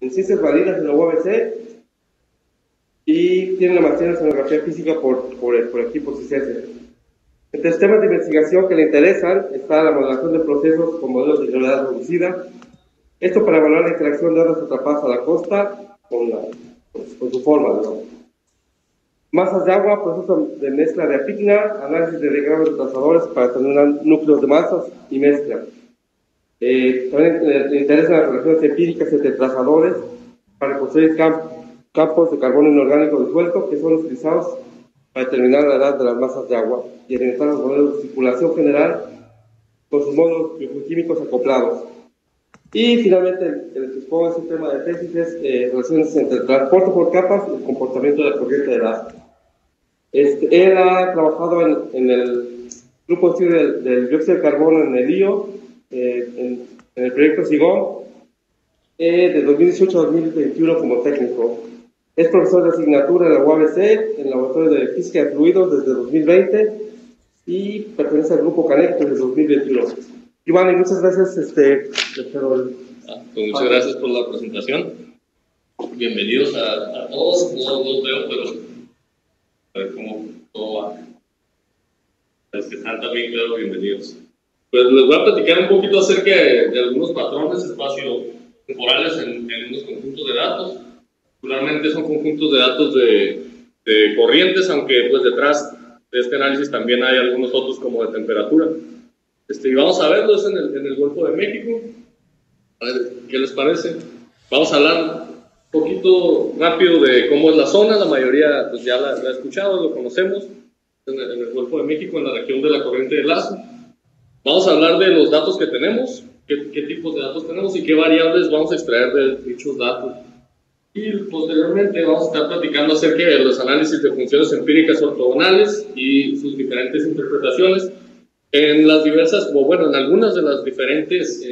en Ciencias Marinas en la UABC y tiene una maestría en Oceanografía Física por aquí, por CICESE. Entre los temas de investigación que le interesan está la modelación de procesos con modelos de gravedad reducida, esto para evaluar la interacción de ondas atrapadas a la costa con su forma, ¿no? Masas de agua, proceso de mezcla de apícna, análisis de diagramas de trazadores para determinar núcleos de masas y mezcla. También le interesan las relaciones empíricas entre trazadores para construir campos de carbono inorgánico disuelto que son utilizados para determinar la edad de las masas de agua y alimentar los modelos de circulación general con sus módulos bioquímicos acoplados. Y finalmente, el que expongo es un tema de tesis, es relaciones entre el transporte por capas y el comportamiento de la corriente de gas. Él ha trabajado en el grupo de estudio del dióxido de carbono en el IO, en el proyecto SIGOM, de 2018 a 2021 como técnico. Es profesor de asignatura en la UABC, en el Laboratorio de Física de Fluidos desde 2020 y pertenece al grupo CANEC desde 2021. Iván, muchas gracias. Pues muchas gracias por la presentación. Bienvenidos a todos. No los veo, pero a ver cómo todo va. Los que están también, claro, bienvenidos. Pues les voy a platicar un poquito acerca de algunos patrones espacio-temporales en unos conjuntos de datos. Particularmente son conjuntos de datos de corrientes, aunque pues detrás de este análisis también hay algunos otros como de temperatura. Y vamos a verlos en el Golfo de México. A ver, ¿qué les parece? Vamos a hablar un poquito rápido de cómo es la zona. La mayoría pues ya la ha escuchado, lo conocemos. En el Golfo de México, en la región de la corriente de Lazo. Vamos a hablar de los datos que tenemos, qué tipos de datos tenemos y qué variables vamos a extraer de dichos datos. Y posteriormente vamos a estar platicando acerca de los análisis de funciones empíricas ortogonales y sus diferentes interpretaciones en las diversas, o bueno, en algunas de las diferentes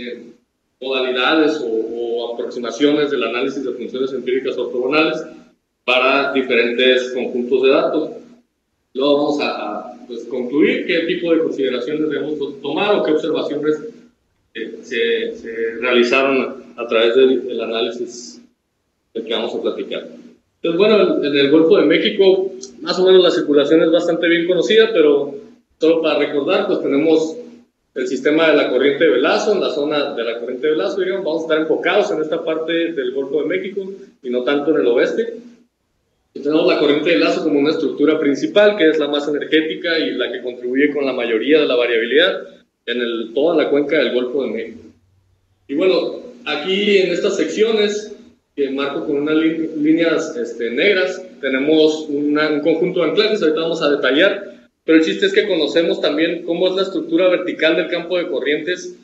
modalidades o aproximaciones del análisis de funciones empíricas ortogonales para diferentes conjuntos de datos. Luego vamos a pues, concluir qué tipo de consideraciones debemos tomar o qué observaciones se realizaron a través del análisis del que vamos a platicar. Entonces, bueno, en el Golfo de México, más o menos la circulación es bastante bien conocida, pero solo para recordar, pues tenemos el sistema de la corriente de Velasco, en la zona de la corriente de Velasco, digamos, vamos a estar enfocados en esta parte del Golfo de México y no tanto en el oeste. Y tenemos la corriente de Lazo como una estructura principal, que es la más energética y la que contribuye con la mayoría de la variabilidad en toda la cuenca del Golfo de México. Y bueno, aquí en estas secciones, que marco con unas líneas negras, tenemos un conjunto de anclajes, ahorita vamos a detallar, pero el chiste es que conocemos también cómo es la estructura vertical del campo de corrientes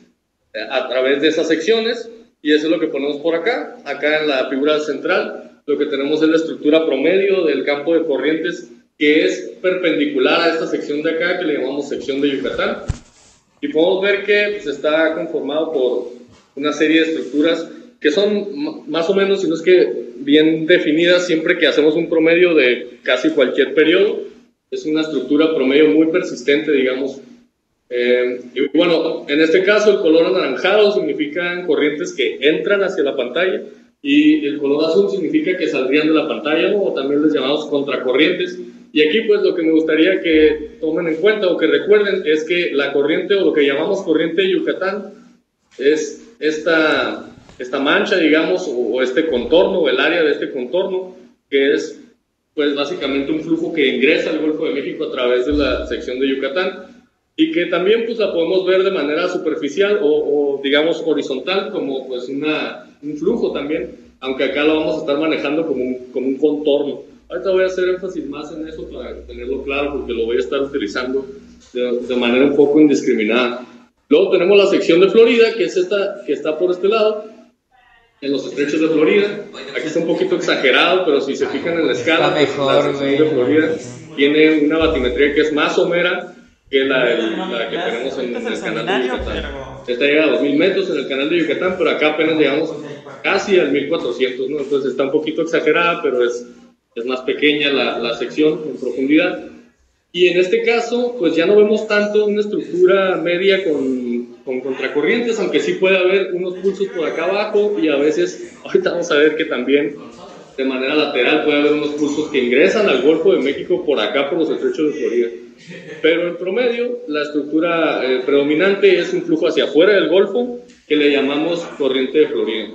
a través de esas secciones, y eso es lo que ponemos por acá en la figura central. Lo que tenemos es la estructura promedio del campo de corrientes que es perpendicular a esta sección de acá que le llamamos sección de Yucatán. Y podemos ver que pues, está conformado por una serie de estructuras que son más o menos, si no es que bien definidas, siempre que hacemos un promedio de casi cualquier periodo. Es una estructura promedio muy persistente, digamos. Y bueno, en este caso el color anaranjado significan corrientes que entran hacia la pantalla. Y el color azul significa que saldrían de la pantalla, ¿no? O también les llamamos contracorrientes. Y aquí pues lo que me gustaría que tomen en cuenta o que recuerden es que la corriente o lo que llamamos corriente de Yucatán es esta mancha, digamos, o este contorno o el área de este contorno, que es pues básicamente un flujo que ingresa al Golfo de México a través de la sección de Yucatán y que también pues la podemos ver de manera superficial o digamos horizontal como pues un flujo también, aunque acá lo vamos a estar manejando como un contorno. Ahorita voy a hacer énfasis más en eso para tenerlo claro porque lo voy a estar utilizando de manera un poco indiscriminada. Luego tenemos la sección de Florida, que es esta que está por este lado, en los estrechos de Florida. Aquí está un poquito exagerado, pero si se fijan en la escala, pues, la sección de Florida tiene una batimetría que es más somera que la que tenemos en el canal de Yucatán. Esta llega a 2000 metros en el canal de Yucatán, pero acá apenas llegamos casi al 1400, ¿no? Entonces está un poquito exagerada, pero es más pequeña la sección en profundidad. Y en este caso, pues ya no vemos tanto una estructura media con contracorrientes, aunque sí puede haber unos pulsos por acá abajo y a veces, ahorita vamos a ver que también de manera lateral puede haber unos pulsos que ingresan al Golfo de México por acá, por los estrechos de Florida. Pero en promedio, la estructura predominante es un flujo hacia afuera del Golfo que le llamamos corriente de Florida.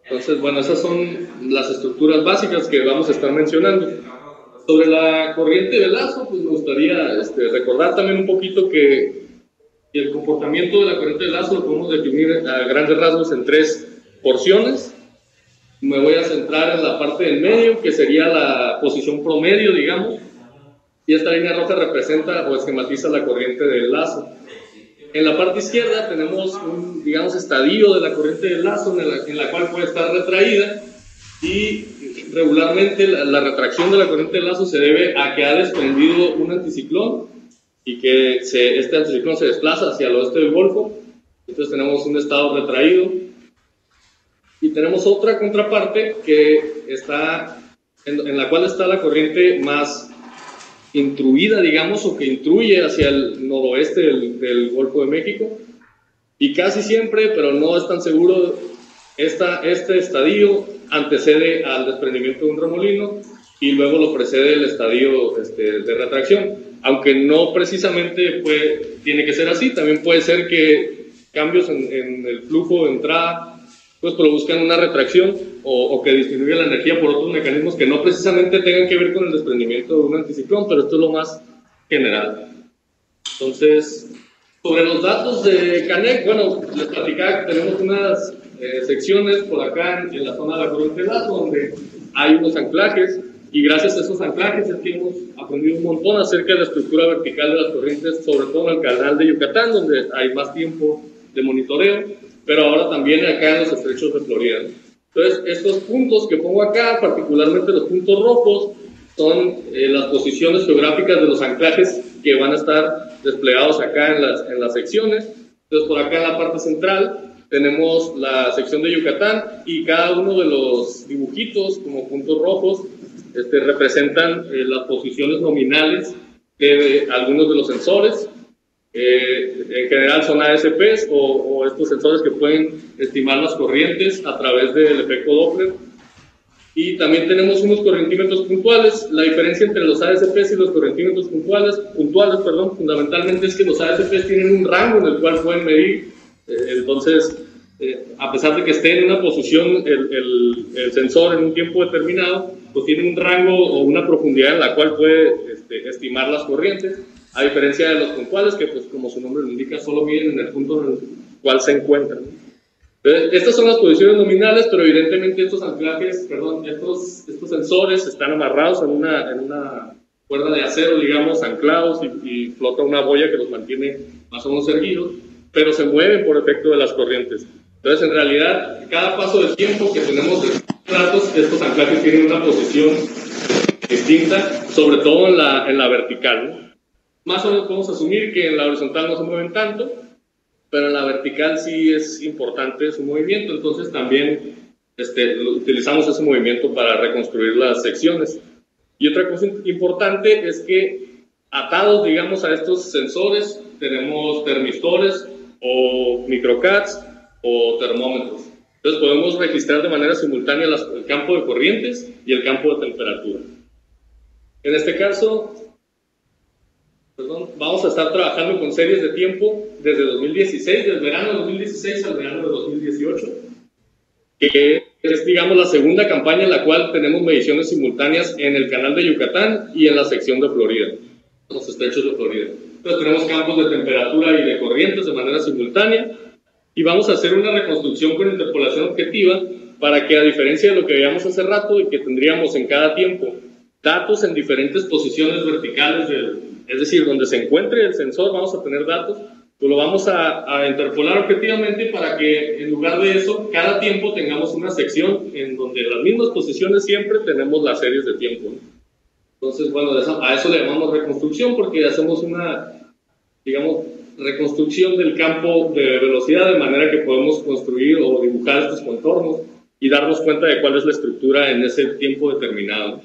Entonces, bueno, esas son las estructuras básicas que vamos a estar mencionando. Sobre la corriente de lazo, pues me gustaría recordar también un poquito que el comportamiento de la corriente de lazo lo podemos definir a grandes rasgos en 3 porciones. Me voy a centrar en la parte del medio, que sería la posición promedio, digamos, y esta línea roja representa o esquematiza la corriente del lazo. En la parte izquierda tenemos un, digamos, estadio de la corriente del lazo en la cual puede estar retraída, y regularmente la retracción de la corriente del lazo se debe a que ha desprendido un anticiclón y que este anticiclón se desplaza hacia el oeste del Golfo. Entonces tenemos un estado retraído. Y tenemos otra contraparte que está en la cual está la corriente más intruida, digamos, o que intruye hacia el noroeste del Golfo de México. Y casi siempre, pero no es tan seguro, este estadio antecede al desprendimiento de un remolino y luego lo precede el estadio de retracción. Aunque no precisamente tiene que ser así, también puede ser que cambios en el flujo de entrada pues produzcan una retracción o que disminuya la energía por otros mecanismos que no precisamente tengan que ver con el desprendimiento de un anticiclón, pero esto es lo más general. Entonces, sobre los datos de CANEC, bueno, les platicaba que tenemos unas secciones por acá en la zona de la corriente de lazo donde hay unos anclajes, y gracias a esos anclajes es que hemos aprendido un montón acerca de la estructura vertical de las corrientes, sobre todo en el canal de Yucatán, donde hay más tiempo de monitoreo, pero ahora también acá en los estrechos de Florida. Entonces, estos puntos que pongo acá, particularmente los puntos rojos, son las posiciones geográficas de los anclajes que van a estar desplegados acá en las secciones. Entonces, por acá en la parte central tenemos la sección de Yucatán, y cada uno de los dibujitos como puntos rojos representan las posiciones nominales de algunos de los sensores. En general son ASPs o estos sensores que pueden estimar las corrientes a través del efecto Doppler. Y también tenemos unos correntímetros puntuales. La diferencia entre los ASPs y los correntímetros puntuales, fundamentalmente es que los ASPs tienen un rango en el cual pueden medir. Entonces, a pesar de que esté en una posición el sensor en un tiempo determinado, pues tiene un rango o una profundidad en la cual puede estimar las corrientes, a diferencia de los puntuales que, pues, como su nombre lo indica, solo miden en el punto en el cual se encuentran. Entonces, estas son las posiciones nominales, pero evidentemente estos anclajes, estos sensores están amarrados en una cuerda de acero, digamos, anclados, y flota una boya que los mantiene más o menos erguidos, pero se mueven por efecto de las corrientes. Entonces, en realidad, cada paso del tiempo que tenemos de datos, estos anclajes tienen una posición distinta, sobre todo en la vertical, ¿no? Más o menos podemos asumir que en la horizontal no se mueven tanto, pero en la vertical sí es importante su movimiento. Entonces también utilizamos ese movimiento para reconstruir las secciones. Y otra cosa importante es que atados, digamos, a estos sensores tenemos termistores o microcats o termómetros. Entonces podemos registrar de manera simultánea el campo de corrientes y el campo de temperatura. En este caso, vamos a estar trabajando con series de tiempo desde 2016, del verano de 2016 al verano de 2018, que es, digamos, la segunda campaña en la cual tenemos mediciones simultáneas en el canal de Yucatán y en la sección de Florida, los estrechos de Florida. Entonces tenemos campos de temperatura y de corrientes de manera simultánea, y vamos a hacer una reconstrucción con interpolación objetiva para que, a diferencia de lo que veíamos hace rato y que tendríamos en cada tiempo datos en diferentes posiciones verticales, es decir, donde se encuentre el sensor vamos a tener datos, pues lo vamos a interpolar objetivamente para que en lugar de eso, cada tiempo tengamos una sección en donde las mismas posiciones siempre tenemos las series de tiempo, ¿no? Entonces, bueno, a eso le llamamos reconstrucción, porque hacemos una, digamos, reconstrucción del campo de velocidad de manera que podemos construir o dibujar estos contornos y darnos cuenta de cuál es la estructura en ese tiempo determinado.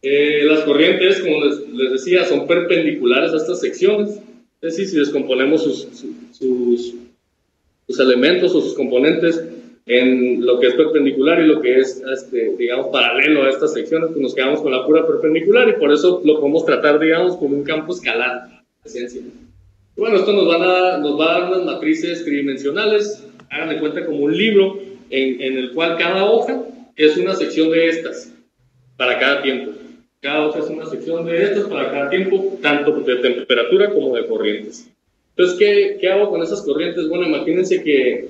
Las corrientes, como les decía, son perpendiculares a estas secciones. Es decir, si descomponemos sus elementos o sus componentes en lo que es perpendicular y lo que es, digamos, paralelo a estas secciones, pues nos quedamos con la pura perpendicular y por eso lo podemos tratar, digamos, como un campo escalar, en esencia. Bueno, esto nos va a dar unas matrices tridimensionales, hagan de cuenta como un libro en el cual cada hoja es una sección de estas para cada tiempo. Cada hoja es una sección de estas para cada tiempo, tanto de temperatura como de corrientes. Entonces, ¿qué hago con esas corrientes? Bueno, imagínense que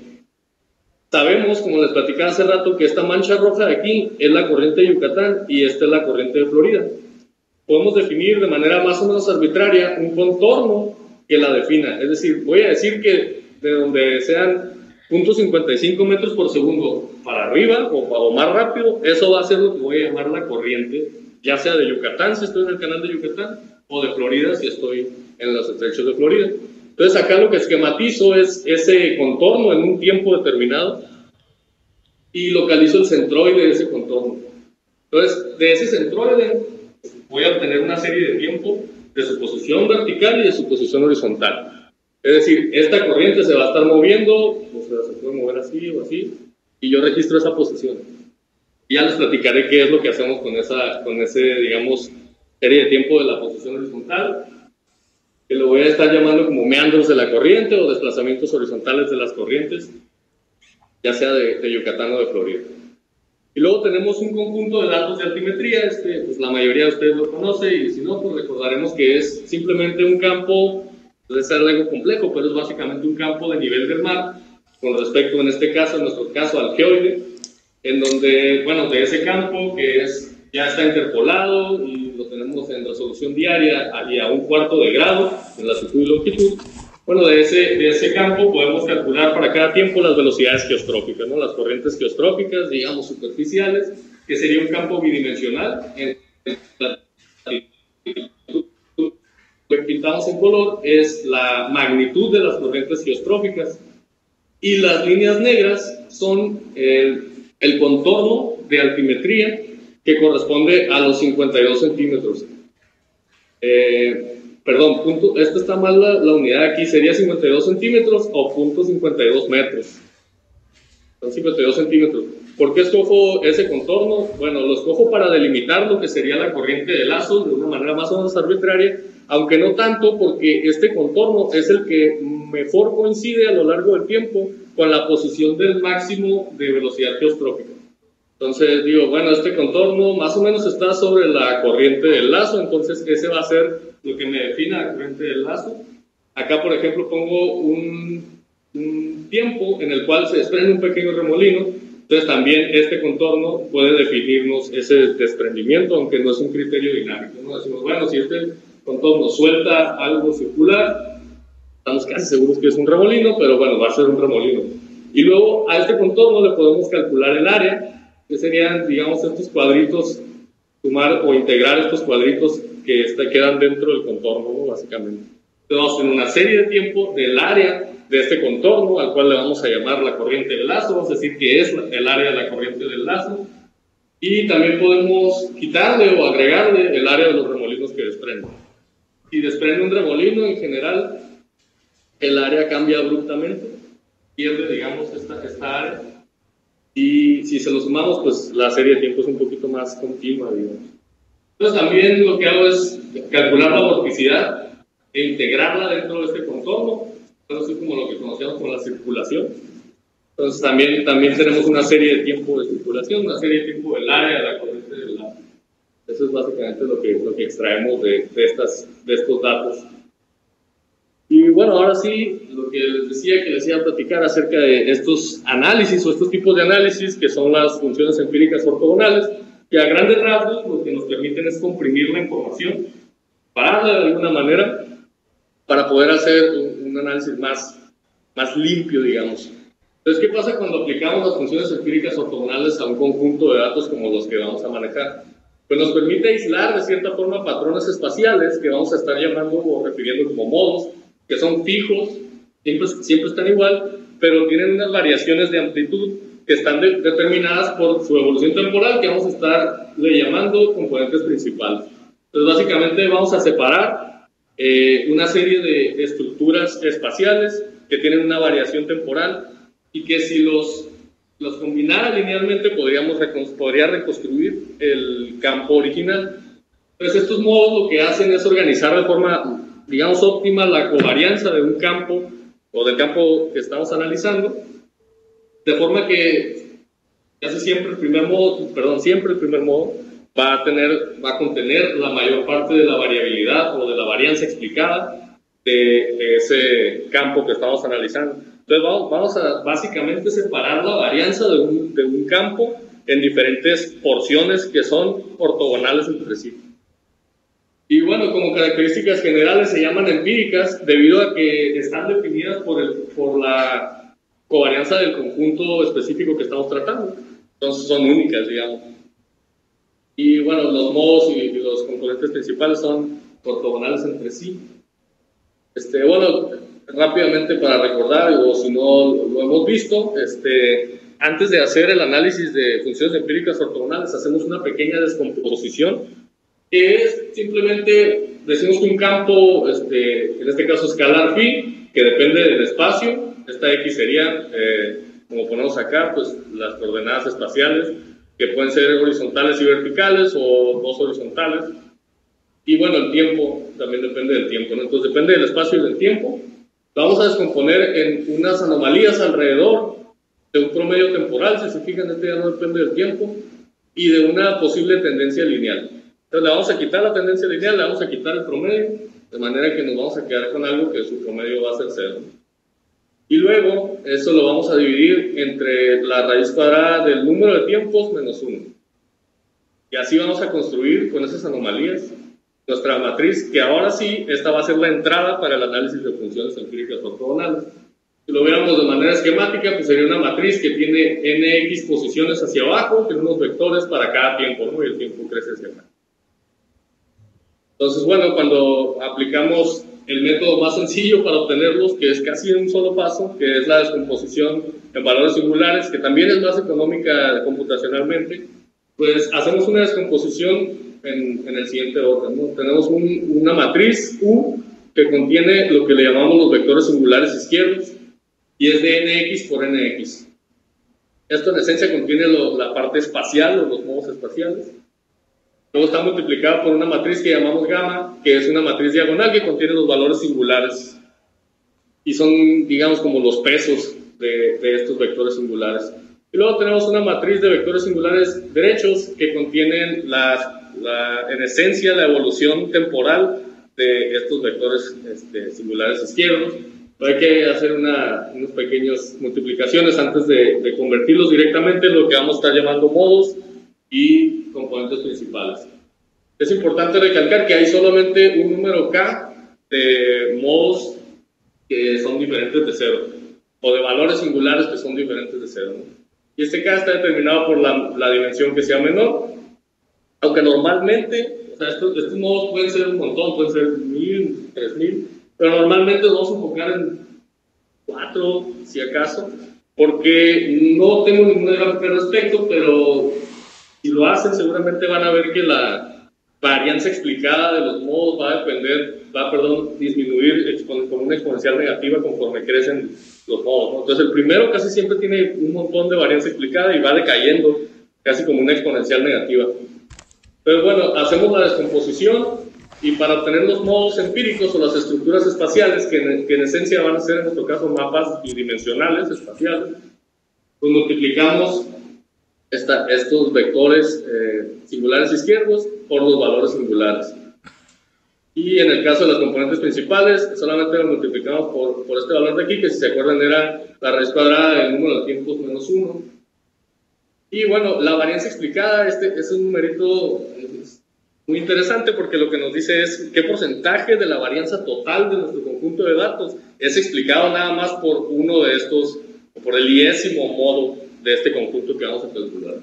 sabemos, como les platicaba hace rato, que esta mancha roja de aquí es la corriente de Yucatán y esta es la corriente de Florida. Podemos definir de manera más o menos arbitraria un contorno que la defina. Es decir, voy a decir que de donde sean 0.55 metros por segundo para arriba o más rápido, eso va a ser lo que voy a llamar la corriente, ya sea de Yucatán si estoy en el canal de Yucatán o de Florida si estoy en los estrechos de Florida. Entonces acá lo que esquematizo es ese contorno en un tiempo determinado y localizo el centroide de ese contorno. Entonces de ese centroide voy a obtener una serie de tiempo de su posición vertical y de su posición horizontal. Es decir, esta corriente se va a estar moviendo, o sea, se puede mover así o así, y yo registro esa posición. Y ya les platicaré qué es lo que hacemos con ese, digamos, serie de tiempo de la posición horizontal, que lo voy a estar llamando como meandros de la corriente o desplazamientos horizontales de las corrientes, ya sea de Yucatán o de Florida. Y luego tenemos un conjunto de datos de altimetría, pues la mayoría de ustedes lo conoce, y si no, pues recordaremos que es simplemente un campo, puede ser algo complejo, pero es básicamente un campo de nivel del mar, con respecto, en este caso, en nuestro caso, al geoide, en donde, bueno, de ese campo que ya está interpolado y lo tenemos en resolución diaria y a 1/4 de grado en latitud y longitud. Bueno, de ese campo podemos calcular para cada tiempo las velocidades geostróficas, ¿no? Las corrientes geostróficas, digamos, superficiales, que sería un campo bidimensional. Lo que pintamos en color es la magnitud de las corrientes geostróficas y las líneas negras son el contorno de altimetría que corresponde a los 52 centímetros. Perdón, esta está mal la unidad aquí, sería 52 centímetros o 0.52 metros. Son 52 centímetros. ¿Por qué escojo ese contorno? Bueno, lo escojo para delimitar lo que sería la corriente de lazo de una manera más o menos arbitraria, aunque no tanto porque este contorno es el que mejor coincide a lo largo del tiempo con la posición del máximo de velocidad geostrófica. Entonces digo, bueno, este contorno más o menos está sobre la corriente del lazo, entonces ese va a ser lo que me defina la corriente del lazo. Acá, por ejemplo, pongo un tiempo en el cual se desprende un pequeño remolino, entonces también este contorno puede definirnos ese desprendimiento, aunque no es un criterio dinámico, ¿no? Decimos, bueno, si este contorno suelta algo circular, estamos casi seguros que es un remolino, pero bueno, va a ser un remolino. Y luego a este contorno le podemos calcular el área, que serían, digamos, estos cuadritos, sumar o integrar estos cuadritos que quedan dentro del contorno, ¿no? Básicamente. Entonces vamos a tener una serie de tiempo del área de este contorno, al cual le vamos a llamar la corriente del lazo, vamos a decir que es el área de la corriente del lazo, y también podemos quitarle o agregarle el área de los remolinos que desprende. Si desprende un remolino, en general, el área cambia abruptamente, pierde, digamos, esta área, y si se lo sumamos, pues la serie de tiempo es un poquito más continua, digamos. Entonces también lo que hago es calcular la vorticidad e integrarla dentro de este contorno, así como lo que conocemos como la circulación. Entonces también tenemos una serie de tiempo de circulación, una serie de tiempo del área de la corriente del lazo. Eso es básicamente lo que extraemos de estos datos. Y bueno, ahora sí, lo que les decía que les iba a platicar acerca de estos análisis o estos tipos de análisis que son las funciones empíricas ortogonales, que a grandes rasgos lo que nos permiten es comprimir la información, pararla de alguna manera, para poder hacer un análisis más limpio, digamos. Entonces, ¿qué pasa cuando aplicamos las funciones empíricas ortogonales a un conjunto de datos como los que vamos a manejar? Pues nos permite aislar de cierta forma patrones espaciales que vamos a estar llamando o refiriendo como modos, que son fijos, siempre están igual, pero tienen unas variaciones de amplitud que están determinadas por su evolución temporal, que vamos a estarle llamando componentes principales. Entonces, básicamente vamos a separar una serie de estructuras espaciales que tienen una variación temporal y que si los combinara linealmente podría reconstruir el campo original. Entonces estos modos lo que hacen es organizar de forma, digamos, óptima la covarianza de un campo o del campo que estamos analizando, de forma que casi siempre el primer modo va a contener la mayor parte de la variabilidad o de la varianza explicada de ese campo que estamos analizando. Entonces vamos a básicamente separar la varianza de un campo en diferentes porciones que son ortogonales entre sí. Y bueno, como características generales se llaman empíricas debido a que están definidas por la covarianza del conjunto específico que estamos tratando. Entonces son únicas, digamos. Y bueno, los modos y los componentes principales son ortogonales entre sí. Bueno, rápidamente para recordar, o si no lo hemos visto, antes de hacer el análisis de funciones empíricas ortogonales, hacemos una pequeña descomposición, que es simplemente, decimos que un campo, en este caso escalar phi, que depende del espacio, esta x sería, como ponemos acá, pues las coordenadas espaciales, que pueden ser horizontales y verticales, o dos horizontales. Y bueno, el tiempo también depende del tiempo, ¿no? Entonces depende del espacio y del tiempo. Lo vamos a descomponer en unas anomalías alrededor de un promedio temporal, si se fijan, ya no depende del tiempo, y de una posible tendencia lineal. Entonces le vamos a quitar la tendencia lineal, le vamos a quitar el promedio, de manera que nos vamos a quedar con algo que su promedio va a ser 0. Y luego eso lo vamos a dividir entre la raíz cuadrada del número de tiempos menos 1. Y así vamos a construir con esas anomalías nuestra matriz, que ahora sí, esta va a ser la entrada para el análisis de funciones empíricas ortogonales. Si lo viéramos de manera esquemática, pues sería una matriz que tiene nx posiciones hacia abajo, tiene unos vectores para cada tiempo, ¿no? Y el tiempo crece hacia acá. Entonces, bueno, cuando aplicamos el método más sencillo para obtenerlos, que es casi en un solo paso, que es la descomposición en valores singulares, que también es más económica computacionalmente, pues hacemos una descomposición en el siguiente orden, ¿no? Tenemos una matriz U que contiene lo que le llamamos los vectores singulares izquierdos y es de nx por nx. Esto en esencia contiene la parte espacial o los modos espaciales. Luego está multiplicado por una matriz que llamamos gamma, que es una matriz diagonal que contiene los valores singulares y son, digamos, como los pesos de estos vectores singulares. Y luego tenemos una matriz de vectores singulares derechos que contienen en esencia la evolución temporal de estos vectores singulares izquierdos. Hay que hacer unas pequeñas multiplicaciones antes de convertirlos directamente en lo que vamos a estar llamando modos y componentes principales. Es importante recalcar que hay solamente un número k de modos que son diferentes de 0 o de valores singulares que son diferentes de 0, ¿no? Y este k está determinado por la dimensión que sea menor, aunque normalmente, o sea, estos modos pueden ser un montón, pueden ser 1000, 3000, pero normalmente nos vamos a enfocar en 4, si acaso, porque no tengo ninguna gráfica al respecto, pero si lo hacen seguramente van a ver que la varianza explicada de los modos va a disminuir con una exponencial negativa conforme crecen los modos, ¿no? Entonces el primero casi siempre tiene un montón de varianza explicada y va decayendo casi como una exponencial negativa. Pero bueno, hacemos la descomposición y para obtener los modos empíricos o las estructuras espaciales, que en esencia van a ser en nuestro caso mapas bidimensionales espaciales, pues multiplicamos estos vectores singulares izquierdos por los valores singulares. Y en el caso de las componentes principales, solamente lo multiplicamos por este valor de aquí, que si se acuerdan era la raíz cuadrada del número de tiempos menos 1. Y bueno, la varianza explicada, es un numerito muy interesante porque lo que nos dice es qué porcentaje de la varianza total de nuestro conjunto de datos es explicado nada más por uno de estos, o por el iésimo modo de este conjunto que vamos a calcular.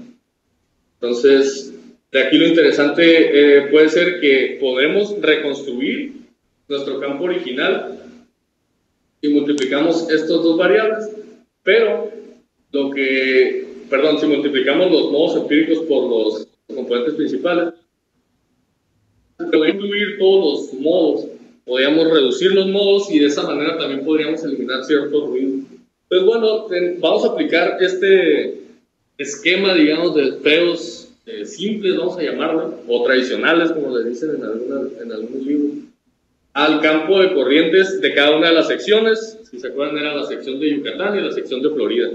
Entonces, de aquí lo interesante puede ser que podemos reconstruir nuestro campo original y multiplicamos estos dos variables, pero si multiplicamos los modos empíricos por los componentes principales, puedo incluir todos los modos podríamos reducir los modos y de esa manera también podríamos eliminar cierto ruido. Pues bueno, vamos a aplicar este esquema, digamos, de feos simples, vamos a llamarlo, o tradicionales, como les dicen en algunos libros, al campo de corrientes de cada una de las secciones. Si se acuerdan, era la sección de Yucatán y la sección de Florida.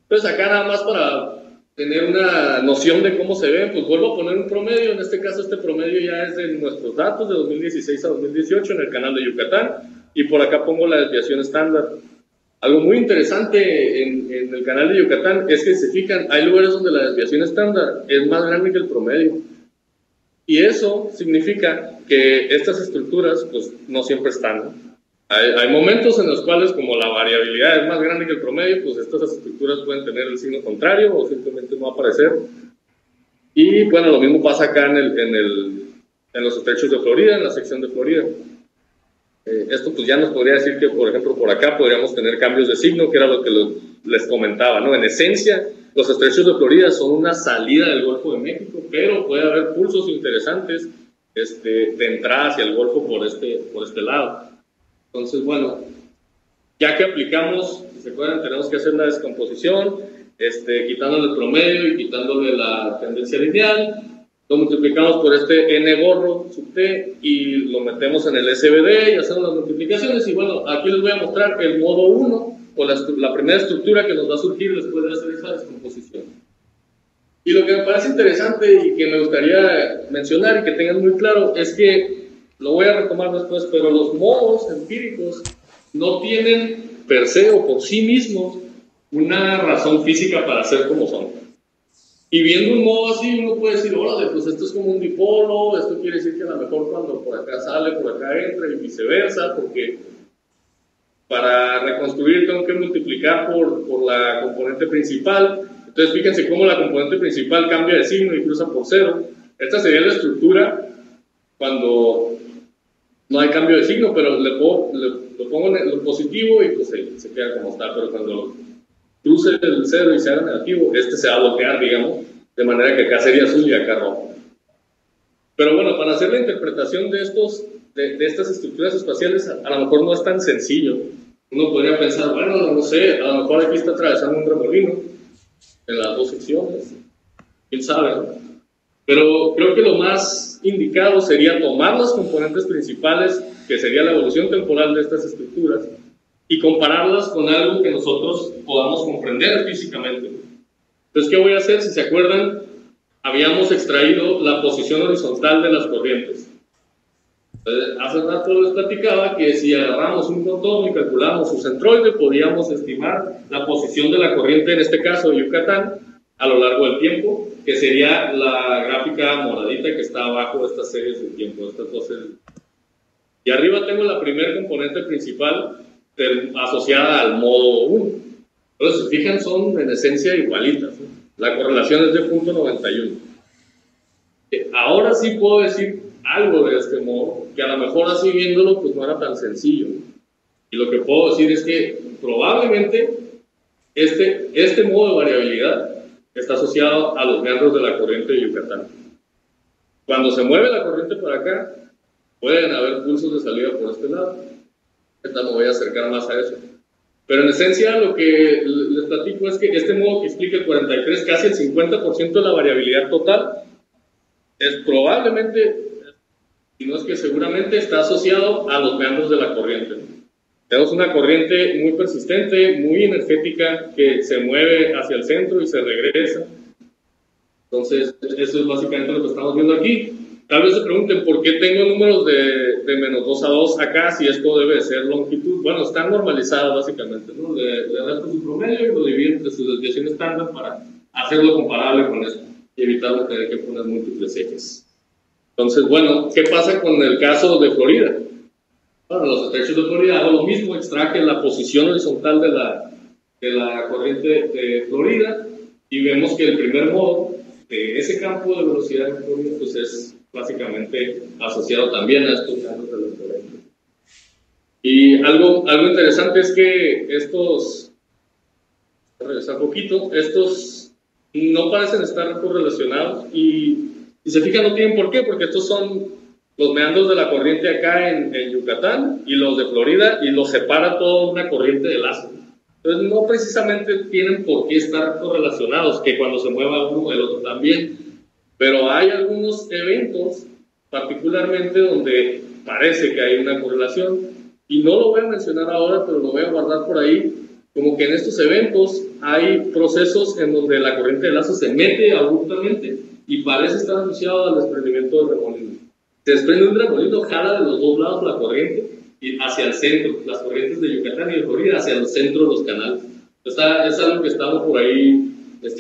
Entonces acá nada más para tener una noción de cómo se ven, pues vuelvo a poner un promedio. En este caso este promedio ya es de nuestros datos de 2016 a 2018 en el canal de Yucatán, y por acá pongo la desviación estándar. Algo muy interesante en el canal de Yucatán es que, si se fijan, hay lugares donde la desviación estándar es más grande que el promedio. Y eso significa que estas estructuras pues no siempre están, ¿no? Hay momentos en los cuales, como la variabilidad es más grande que el promedio, pues estas estructuras pueden tener el signo contrario o simplemente no aparecer. Y bueno, lo mismo pasa acá en los estrechos de Florida, en la sección de Florida. Esto pues ya nos podría decir que, por ejemplo, por acá podríamos tener cambios de signo, que era lo que les comentaba, ¿no? En esencia, los estrechos de Florida son una salida del Golfo de México, pero puede haber pulsos interesantes de entrada hacia el Golfo por este lado. Entonces, bueno, ya que aplicamos, si se acuerdan, tenemos que hacer la descomposición, quitándole el promedio y quitándole la tendencia lineal. Lo multiplicamos por este n gorro sub t y lo metemos en el SVD y hacemos las multiplicaciones. Y bueno, aquí les voy a mostrar el modo 1 o la primera estructura que nos va a surgir después de hacer esa descomposición. Y lo que me parece interesante y que me gustaría mencionar y que tengan muy claro es que, lo voy a retomar después, pero los modos empíricos no tienen per se o por sí mismos una razón física para ser como son. Y viendo un modo así, uno puede decir, órale, pues esto es como un dipolo, esto quiere decir que a lo mejor cuando por acá sale, por acá entra y viceversa, porque para reconstruir tengo que multiplicar por la componente principal. Entonces fíjense cómo la componente principal cambia de signo y cruza por cero. Esta sería la estructura cuando no hay cambio de signo, pero lo pongo en lo positivo y pues se queda como está. Pero cuando cruce el cero y se haga negativo, se va a bloquear, digamos, de manera que acá sería azul y acá rojo. Pero bueno, para hacer la interpretación de estas estructuras espaciales, a lo mejor no es tan sencillo. Uno podría pensar, bueno, no sé, a lo mejor aquí está atravesando un remolino en las dos secciones, quién sabe, ¿no? Pero creo que lo más indicado sería tomar las componentes principales, que sería la evolución temporal de estas estructuras, y compararlas con algo que nosotros podamos comprender físicamente. Entonces, ¿qué voy a hacer? Si se acuerdan, habíamos extraído la posición horizontal de las corrientes. Entonces, hace rato les platicaba que si agarramos un contorno y calculamos su centroide, podíamos estimar la posición de la corriente, en este caso de Yucatán, a lo largo del tiempo, que sería la gráfica moradita que está abajo de estas series de tiempo, estas dos series. Y arriba tengo la primera componente principal asociada al modo 1. Entonces, si fijan, son en esencia igualitas, ¿no? La correlación es de 0.91. Ahora sí puedo decir algo de este modo, que a lo mejor así viéndolo, pues no era tan sencillo. Y lo que puedo decir es que probablemente este modo de variabilidad está asociado a los meandros de la corriente de Yucatán. Cuando se mueve la corriente para acá, pueden haber pulsos de salida por este lado. Ahorita me voy a acercar más a eso. Pero en esencia lo que les platico es que este modo que explica el 43, casi el 50% de la variabilidad total, es probablemente, si no es que seguramente, está asociado a los meandros de la corriente. Tenemos una corriente muy persistente, muy energética, que se mueve hacia el centro y se regresa. Entonces, eso es básicamente lo que estamos viendo aquí. Tal vez se pregunten por qué tengo números de menos 2 a 2 acá, si esto debe de ser longitud. Bueno, están normalizadas básicamente, ¿no? Le restan su promedio y lo dividen entre su desviación estándar para hacerlo comparable con esto y evitar tener que poner múltiples ejes. Entonces, bueno, ¿qué pasa con el caso de Florida? Bueno, los estrechos de Florida hago lo mismo, extraje la posición horizontal de la corriente de Florida y vemos que el primer modo de ese campo de velocidad en Florida pues es básicamente asociado también a estos campos de la corriente. Y algo interesante es que estos no parecen estar correlacionados y si se fijan no tienen por qué, porque estos son los meandros de la corriente acá en Yucatán y los de Florida, y los separa toda una corriente de lazo. Entonces no precisamente tienen por qué estar correlacionados, que cuando se mueva uno el otro también, pero hay algunos eventos particularmente donde parece que hay una correlación, y no lo voy a mencionar ahora, pero lo voy a guardar por ahí, como que en estos eventos hay procesos en donde la corriente de lazo se mete abruptamente y parece estar asociado al desprendimiento del remolino. Se desprende un remolino, jala de los dos lados la corriente y hacia el centro, las corrientes de Yucatán y de Florida, hacia el centro de los canales. Es algo que estamos por ahí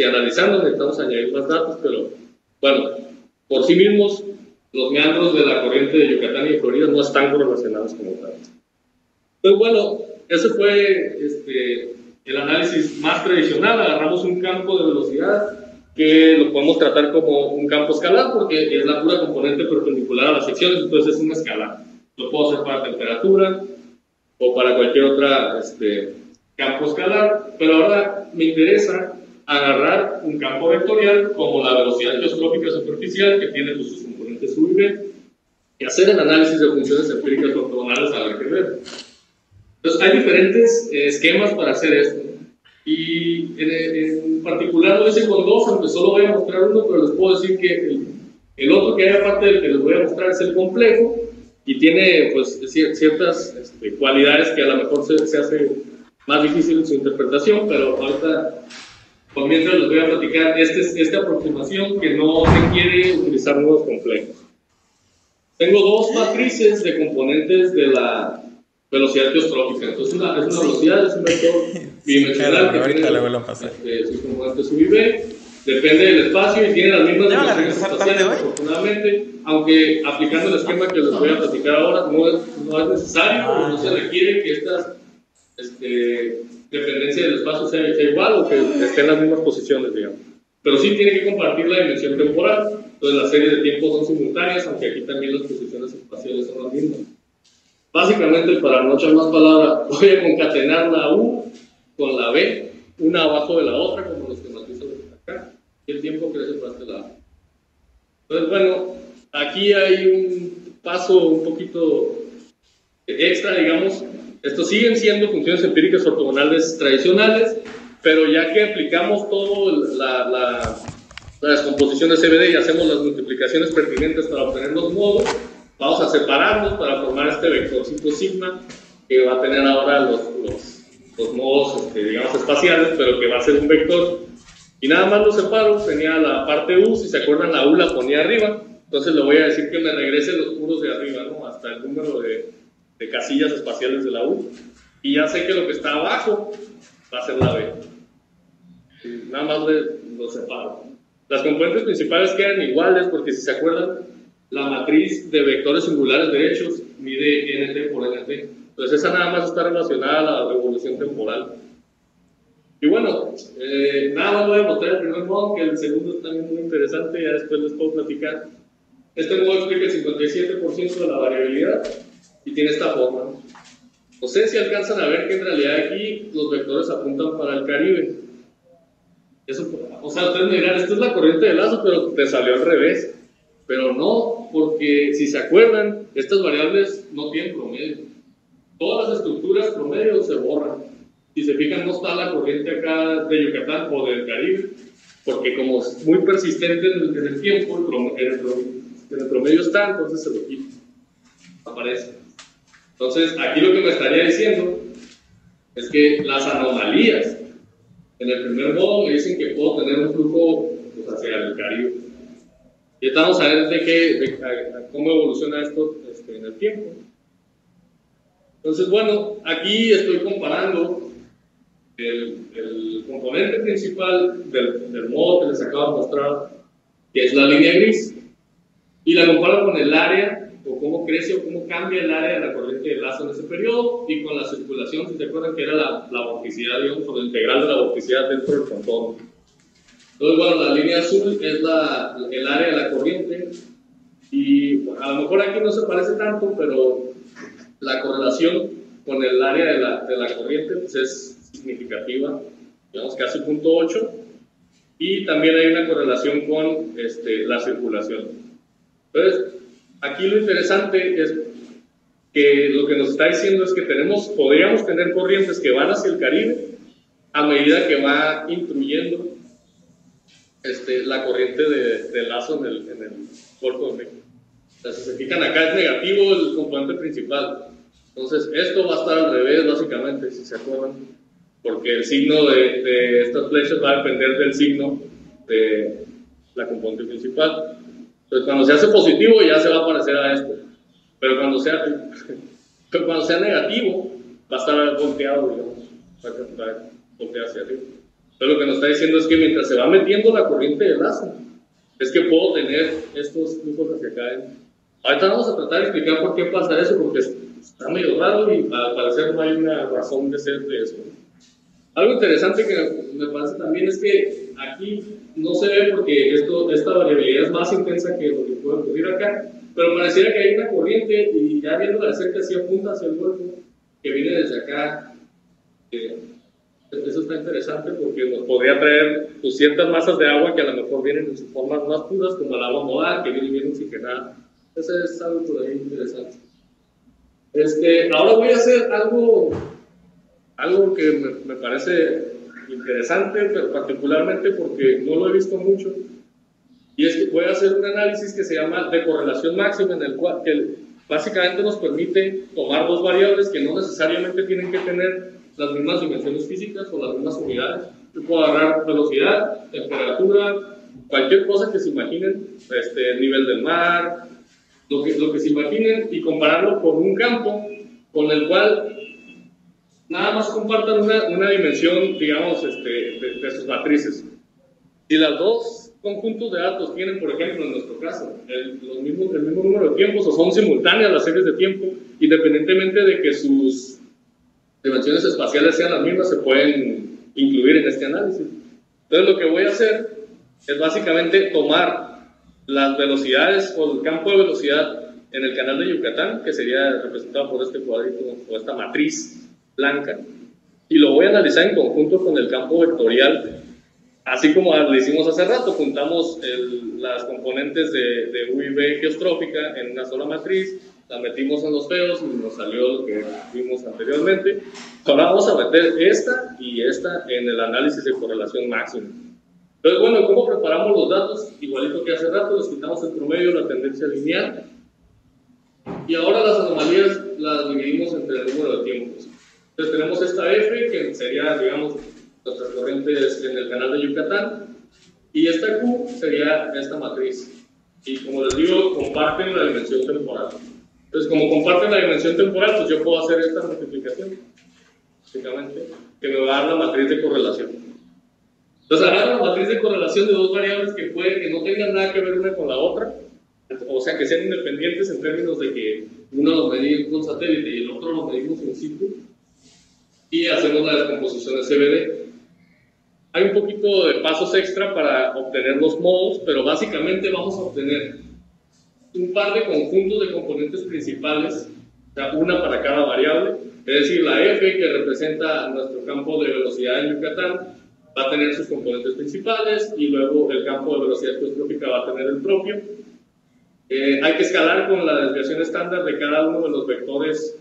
analizando, necesitamos añadir más datos, pero bueno, por sí mismos, los meandros de la corriente de Yucatán y de Florida no están correlacionados como tal. Entonces, bueno, ese fue el análisis más tradicional. Agarramos un campo de velocidad que lo podemos tratar como un campo escalar porque es la pura componente perpendicular a las secciones, entonces es una escalar. Lo puedo hacer para temperatura o para cualquier otra campo escalar, pero ahora me interesa agarrar un campo vectorial como la velocidad geostrófica superficial que tiene pues, sus componentes U y B y hacer el análisis de funciones empíricas ortogonales al álgebra. Entonces hay diferentes esquemas para hacer esto. Y en particular lo hice con dos, aunque solo voy a mostrar uno, pero les puedo decir que el otro que hay aparte del que les voy a mostrar es el complejo y tiene pues ciertas cualidades que a lo mejor se hace más difícil su interpretación, pero ahorita por mientras les voy a platicar esta aproximación que no requiere utilizar nuevos complejos. Tengo dos matrices de componentes de la velocidad geostrófica. Entonces es una velocidad, es un vector bidimensional que tiene sus componentes U y B, depende del espacio y tiene las mismas dimensiones espaciales, afortunadamente, aunque aplicando el esquema que les voy a platicar ahora, no es necesario, no se requiere que esta dependencia del espacio sea igual o que esté en las mismas posiciones, digamos. Pero sí tiene que compartir la dimensión temporal, entonces las series de tiempos son simultáneas, aunque aquí también las posiciones espaciales son las mismas. Básicamente, para no echar más palabras, voy a concatenar la U con la B, una abajo de la otra, como los esquematizos acá, y el tiempo crece para este lado. Entonces, bueno, aquí hay un paso un poquito extra, digamos. Estos siguen siendo funciones empíricas ortogonales tradicionales, pero ya que aplicamos todo la descomposición de CBD y hacemos las multiplicaciones pertinentes para obtener los modos, vamos a separarlos para formar este vectorcito sigma que va a tener ahora los modos, digamos, espaciales, pero que va a ser un vector. Y nada más lo separo, tenía la parte U, si se acuerdan la U la ponía arriba, entonces le voy a decir que me regrese los puros de arriba, ¿no? Hasta el número de casillas espaciales de la U. Y ya sé que lo que está abajo va a ser la B. Y nada más lo separo. Las componentes principales quedan iguales porque si se acuerdan, la matriz de vectores singulares derechos mide nt por nt. Entonces esa nada más está relacionada a la revolución temporal. Y bueno, nada más voy a mostrar el primer modo, que el segundo es también muy interesante, ya después les puedo platicar. Este modo explica el 57% de la variabilidad y tiene esta forma. No sé si alcanzan a ver que en realidad aquí los vectores apuntan para el Caribe. Eso, o sea, ustedes me dirán, esta es la corriente de lazo, pero te salió al revés. Pero no, porque si se acuerdan, estas variables no tienen promedio. Todas las estructuras promedio se borran. Si se fijan, no está la corriente acá de Yucatán o del Caribe, porque como es muy persistente en el tiempo, en el promedio está, entonces se lo quita. Aparece. Entonces, aquí lo que me estaría diciendo es que las anomalías en el primer modo me dicen que puedo tener un flujo pues, hacia el Caribe. Y estamos a ver cómo evoluciona esto en el tiempo. Entonces, bueno, aquí estoy comparando el componente principal del modo que les acabo de mostrar, que es la línea gris, y la comparo con el área, o cómo crece o cómo cambia el área de la corriente de lazo en ese periodo, y con la circulación, si se acuerdan que era la vorticidad, digamos, o la integral de la vorticidad dentro del contorno. Entonces, bueno, la línea azul es el área de la corriente, y bueno, a lo mejor aquí no se parece tanto, pero la correlación con el área de la corriente pues es significativa, digamos casi 0.8, y también hay una correlación con la circulación. Entonces, aquí lo interesante es que lo que nos está diciendo es que podríamos tener corrientes que van hacia el Caribe a medida que va intruyendo la corriente de lazo en el Golfo de México. O sea, si se fijan acá es negativo el componente principal. Entonces esto va a estar al revés básicamente, si se acuerdan, porque el signo de estas flechas va a depender del signo de la componente principal. Entonces cuando se hace positivo ya se va a parecer a esto, pero cuando sea negativo va a estar volteado, digamos, va a voltear hacia arriba. Entonces lo que nos está diciendo es que mientras se va metiendo la corriente de lazo, es que puedo tener estos flujos hacia acá. Ahorita vamos a tratar de explicar por qué pasa eso, porque está medio raro y al parecer no hay una razón de ser de eso. Algo interesante que me parece también es que aquí no se ve porque esta variabilidad es más intensa que lo que puede ocurrir acá, pero pareciera que hay una corriente y ya viendo de cerca así apunta hacia el Golfo, que viene desde acá. Eso está interesante porque nos podría traer pues, ciertas masas de agua que a lo mejor vienen en sus formas más puras, como el agua modal, que viene bien oxigenada. Eso es algo por ahí interesante. Ahora voy a hacer algo que me parece interesante, pero particularmente porque no lo he visto mucho, y es que voy a hacer un análisis que se llama de correlación máxima, en el cual que básicamente nos permite tomar dos variables que no necesariamente tienen que tener las mismas dimensiones físicas o las mismas unidades. Yo puedo agarrar velocidad, temperatura, cualquier cosa que se imaginen, el nivel del mar, lo que se imaginen, y compararlo con un campo con el cual nada más compartan una dimensión, digamos, de sus matrices. Si las dos conjuntos de datos tienen, por ejemplo, en nuestro caso, el mismo número de tiempos o son simultáneas las series de tiempo, independientemente de que sus dimensiones espaciales sean las mismas, se pueden incluir en este análisis. Entonces lo que voy a hacer es básicamente tomar las velocidades o el campo de velocidad en el canal de Yucatán, que sería representado por este cuadrito o esta matriz blanca, y lo voy a analizar en conjunto con el campo vectorial, así como lo hicimos hace rato. Juntamos las componentes de U y B geostrófica en una sola matriz, la metimos en los feos y nos salió lo que vimos anteriormente. Ahora vamos a meter esta y esta en el análisis de correlación máxima. Entonces, bueno, ¿cómo preparamos los datos? Igualito que hace rato, les quitamos el promedio, la tendencia lineal, y ahora las anomalías las dividimos entre el número de tiempos. Entonces tenemos esta F, que sería, digamos, nuestras corrientes en el canal de Yucatán, y esta Q sería esta matriz. Y como les digo, comparten la dimensión temporal. Entonces, como comparten la dimensión temporal, pues yo puedo hacer esta multiplicación, básicamente, que me va a dar la matriz de correlación. Entonces, agarro la matriz de correlación de dos variables que puede que no tengan nada que ver una con la otra, o sea, que sean independientes en términos de que uno lo medimos con satélite y el otro lo medimos in situ, y hacemos la descomposición de CBD. Hay un poquito de pasos extra para obtener los modos, pero básicamente vamos a obtener un par de conjuntos de componentes principales, o sea, una para cada variable, es decir, la F, que representa nuestro campo de velocidad en Yucatán, va a tener sus componentes principales, y luego el campo de velocidad geostrófica va a tener el propio. Hay que escalar con la desviación estándar de cada uno de los vectores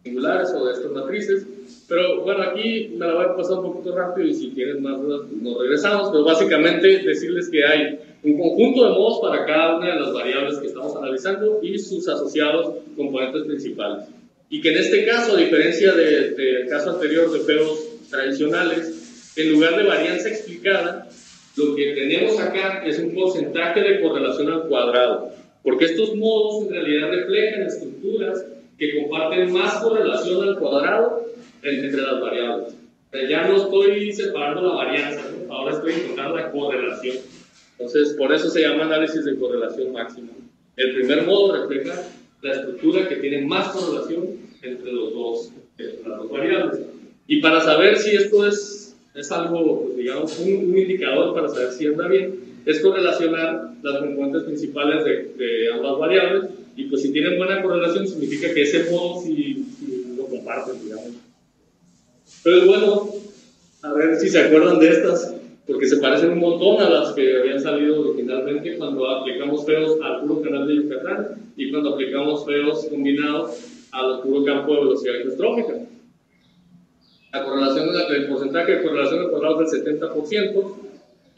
singulares o de estas matrices, pero bueno, aquí me la voy a pasar un poquito rápido y si tienen más dudas nos regresamos, pero básicamente decirles que hay un conjunto de modos para cada una de las variables que estamos analizando y sus asociados componentes principales, y que en este caso, a diferencia del caso anterior de feos tradicionales, en lugar de varianza explicada, lo que tenemos acá es un porcentaje de correlación al cuadrado, porque estos modos en realidad reflejan estructuras que comparten más correlación al cuadrado entre las variables. O sea, ya no estoy separando la varianza, ¿no? Ahora estoy encontrando la correlación. Entonces, por eso se llama análisis de correlación máxima. El primer modo refleja la estructura que tiene más correlación entre las dos variables. Y para saber si esto es algo, pues, digamos, un indicador para saber si anda bien, es correlacionar las componentes principales de ambas variables, y pues si tienen buena correlación significa que ese modo si lo comparten, digamos. Pero bueno, a ver si se acuerdan de estas. porque se parecen un montón a las que habían salido originalmente cuando aplicamos FEOS al puro canal de Yucatán y cuando aplicamos FEOS combinados al puro campo de velocidad geostrófica. La correlación, el porcentaje de correlación de cuadrados del 70%,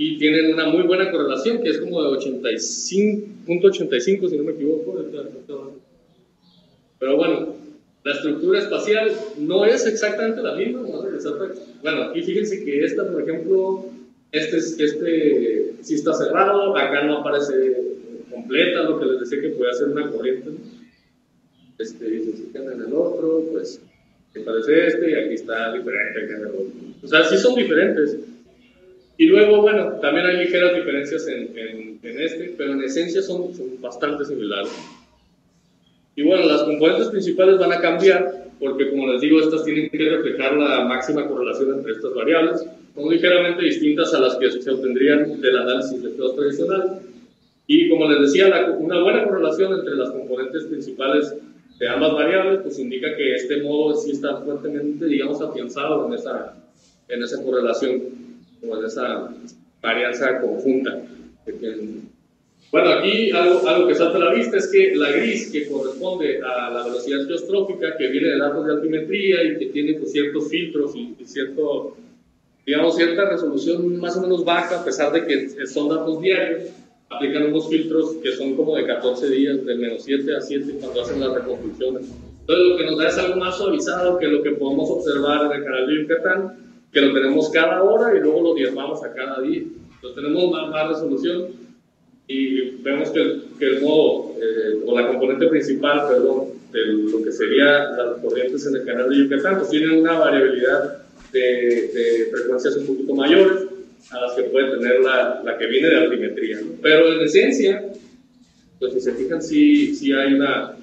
y tienen una muy buena correlación que es como de 85.85 si no me equivoco. Pero bueno, la estructura espacial no es exactamente la misma, ¿no? Bueno, aquí fíjense que esta, por ejemplo, este sí está cerrado, acá no aparece completa, lo que les decía que puede hacer una corriente. Y se fijan en el otro, pues aquí aparece y aquí está diferente acá en el otro. O sea, sí son diferentes. Y luego, bueno, también hay ligeras diferencias en pero en esencia son bastante similares. Y bueno, las componentes principales van a cambiar, porque como les digo, estas tienen que reflejar la máxima correlación entre estas variables. Son ligeramente distintas a las que se obtendrían del análisis de FEOS tradicional. Y como les decía, una buena correlación entre las componentes principales de ambas variables, pues indica que este modo sí está fuertemente, digamos, afianzado en esa correlación, o en esa varianza conjunta. Bueno, aquí algo que salta a la vista es que la gris, que corresponde a la velocidad geostrófica, que viene de datos de altimetría y que tiene pues, ciertos filtros y cierta resolución más o menos baja, a pesar de que son datos diarios, aplican unos filtros que son como de 14 días, de -7 a 7 cuando hacen las reconstrucciones. Entonces lo que nos da es algo más suavizado que lo que podemos observar en el canal de Yucatán, que lo tenemos cada hora y luego lo diezmamos a cada día. Entonces tenemos más resolución y vemos que el modo o la componente principal, perdón, de lo que sería las corrientes en el canal de Yucatán, pues tienen una variabilidad de frecuencias un poquito mayores a las que puede tener la que viene de altimetría, ¿no? Pero en esencia, pues si se fijan, sí hay una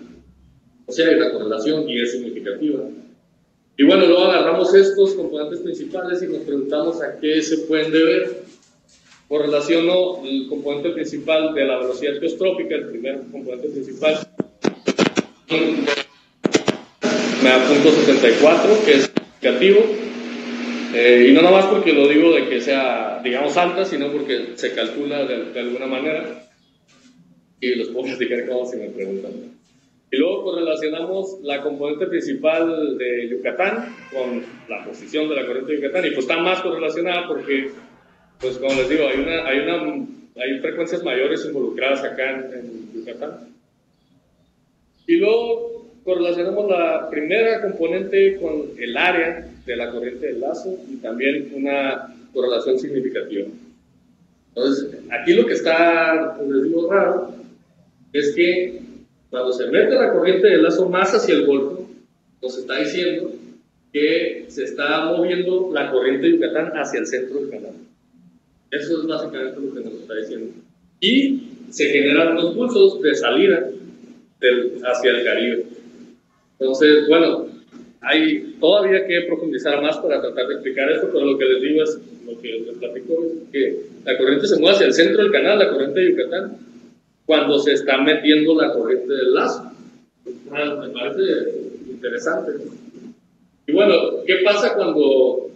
correlación y es significativa. Y bueno, luego agarramos estos componentes principales y nos preguntamos a qué se pueden deber. Correlaciono el componente principal de la velocidad geostrófica, el primer componente principal, me da .74, que es significativo. Y no nada más porque lo digo de que sea, digamos, alta, sino porque se calcula de alguna manera. Y los puedo platicar como si me preguntan. Y luego correlacionamos la componente principal de Yucatán con la posición de la corriente de Yucatán. Y pues está más correlacionada porque, pues como les digo, hay frecuencias mayores involucradas acá en Yucatán. Y luego correlacionamos la primera componente con el área de la corriente del lazo y también una correlación significativa. Entonces, aquí lo que está, les digo, raro, es que cuando se mete la corriente del lazo más hacia el golfo, nos está diciendo que se está moviendo la corriente de Yucatán hacia el centro del canal. Eso es básicamente lo que nos está diciendo. Y se generan unos pulsos de salida hacia el Caribe. Entonces, bueno, hay todavía que profundizar más para tratar de explicar esto, pero lo que les digo es, lo que les platico es que la corriente se mueve hacia el centro del canal, la corriente de Yucatán, cuando se está metiendo la corriente del lazo. Me parece interesante. Y bueno, ¿qué pasa cuando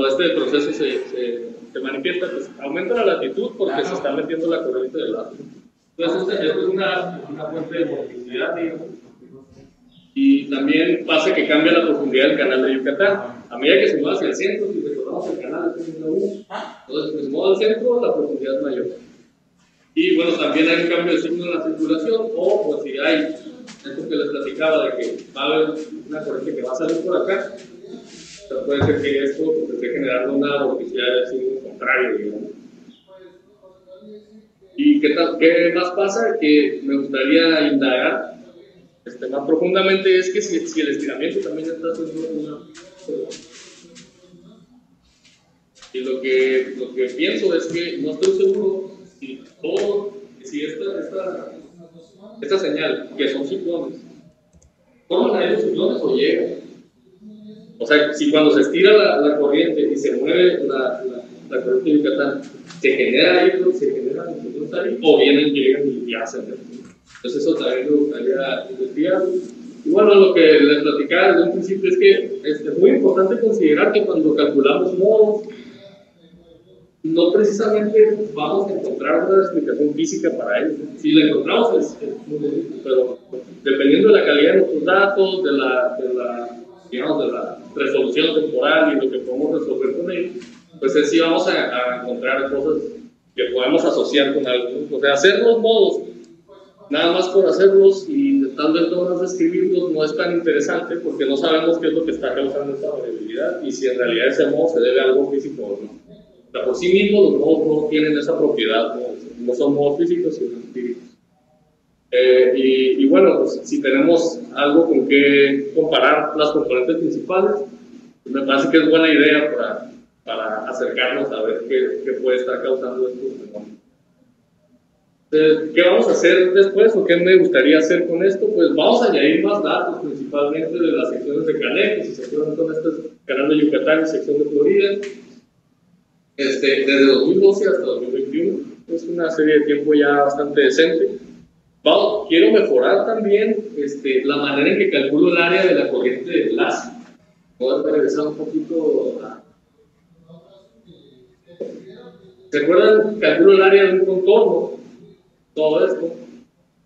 este proceso se manifiesta? Pues aumenta la latitud porque se está metiendo la corriente del lazo. Entonces, esto es una fuente de movilidad, digamos. Y también pasa que cambia la profundidad del canal de Yucatán. A medida que se mueve hacia el centro, si recordamos el canal es 1, entonces si se mueve al centro, la profundidad es mayor. Y bueno, también hay un cambio de signo en la circulación, o pues si hay, esto que les platicaba de que va a haber una corriente que va a salir por acá, entonces puede ser que esto pues, esté generando una vorticidad de signo contrario, digamos. ¿Y qué más pasa? Que me gustaría indagar más profundamente es que si el estiramiento también está haciendo una... Y lo que pienso es que no estoy seguro si esta señal, que son ciclones, ¿forman a esos ciclones o llegan? O sea, si cuando se estira la corriente y se mueve la corriente de Yucatán, ¿se genera ahí los ciclones ahí? ¿O vienen, llegan y hacen esto? Entonces eso también me gustaría investigar. Y bueno, lo que les platicaba desde un principio es que es muy importante considerar que cuando calculamos modos, no precisamente vamos a encontrar una explicación física para ello. Si la encontramos es muy bonito, pero dependiendo de la calidad de nuestros datos, de la resolución temporal y lo que podemos resolver con ellos, pues sí vamos a encontrar cosas que podemos asociar con algo. O sea, hacer los modos nada más por hacerlos y estando en todas las escribirlos no es tan interesante porque no sabemos qué es lo que está causando esta variabilidad y si en realidad ese modo se debe a algo físico o no. O sea, por sí mismos los modos no tienen esa propiedad, no son modos físicos sino empíricos. Y bueno, pues, si tenemos algo con que comparar las componentes principales, pues me parece que es buena idea para acercarnos a ver qué puede estar causando estos fenómenos. ¿Qué vamos a hacer después o qué me gustaría hacer con esto? Pues vamos a añadir más datos, principalmente de las secciones de Caneco, si se acuerdan con este canal de Yucatán y sección de Florida. Desde 2012 hasta 2021, es una serie de tiempo ya bastante decente. Quiero mejorar también la manera en que calculo el área de la corriente de enlace. Voy a regresar un poquito a... ¿Se acuerdan? Calculo el área de un contorno, todo esto,